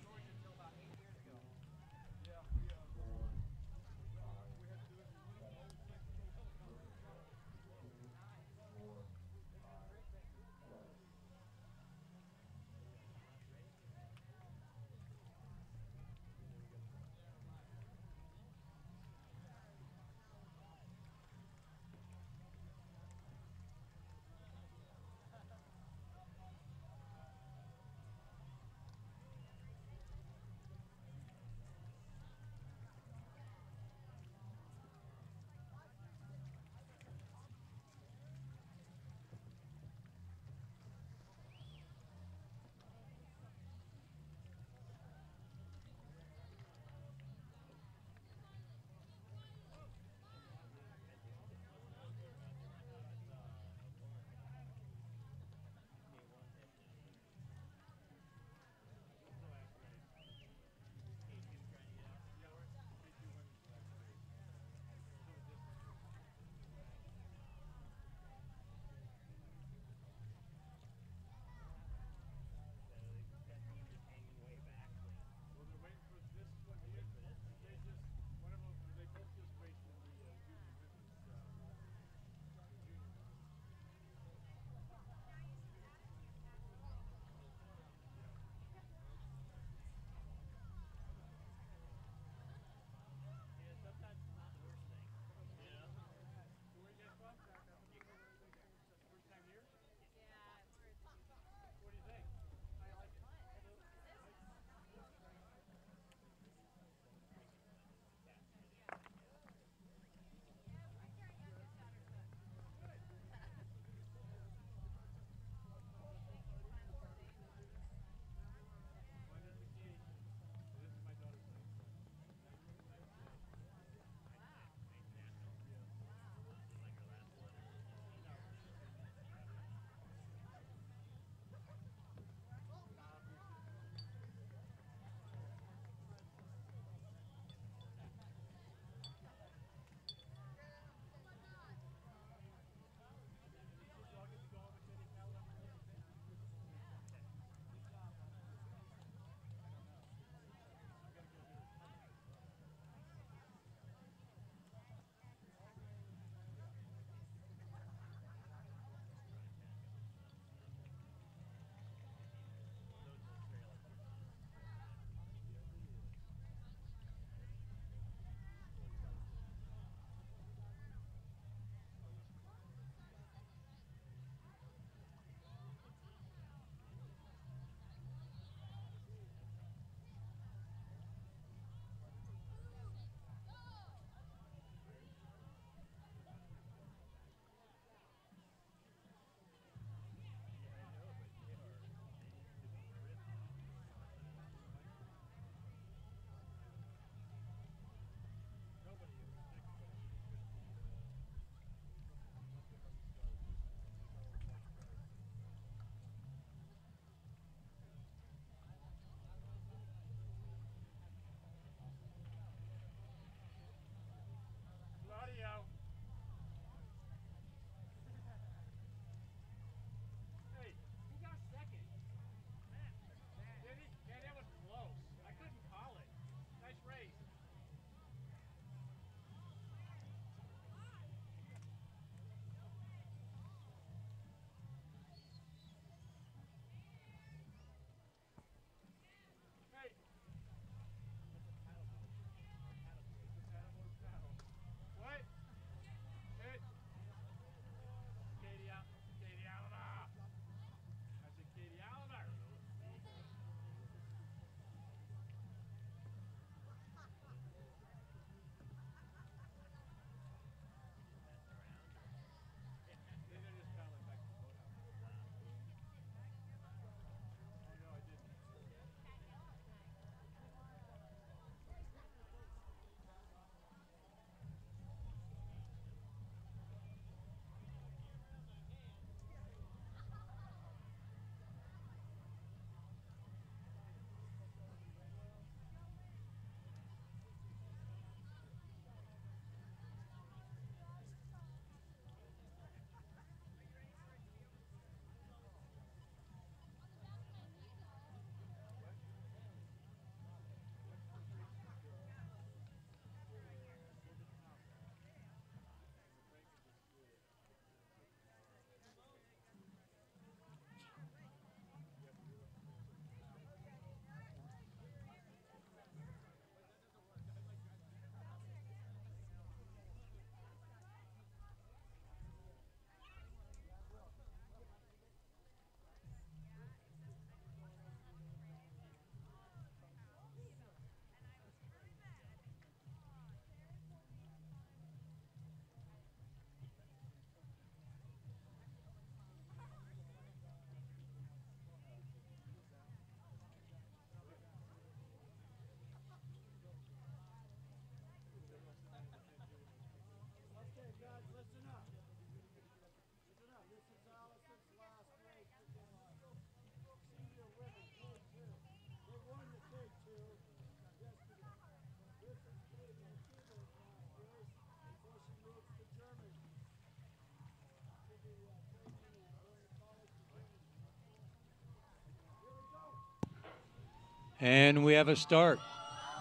And we have a start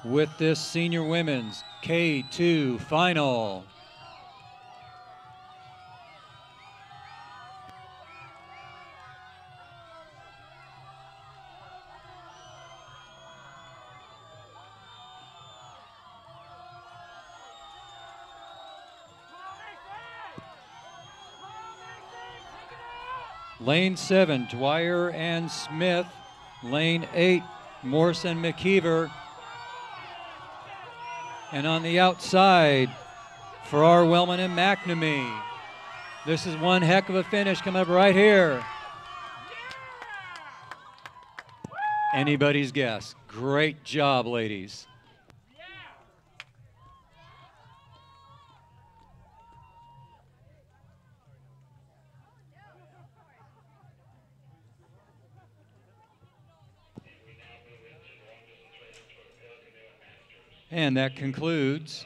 with this senior women's K2 final. Lane 7, Dwyer and Smith. Lane 8, Morse and McKeever. And on the outside, Farrar, Wellman, and McNamee. This is one heck of a finish coming up right here. Anybody's guess. Great job, ladies. And that concludes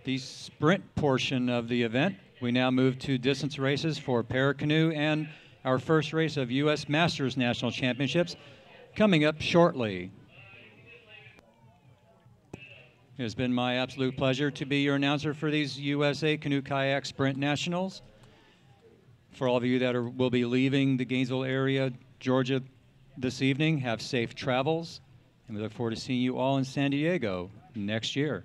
the sprint portion of the event. We now move to distance races for para-canoe and our first race of U.S. Masters National Championships coming up shortly. It has been my absolute pleasure to be your announcer for these USA Canoe Kayak Sprint Nationals. For all of you that will be leaving the Gainesville area, Georgia this evening, have safe travels. And we look forward to seeing you all in San Diego next year.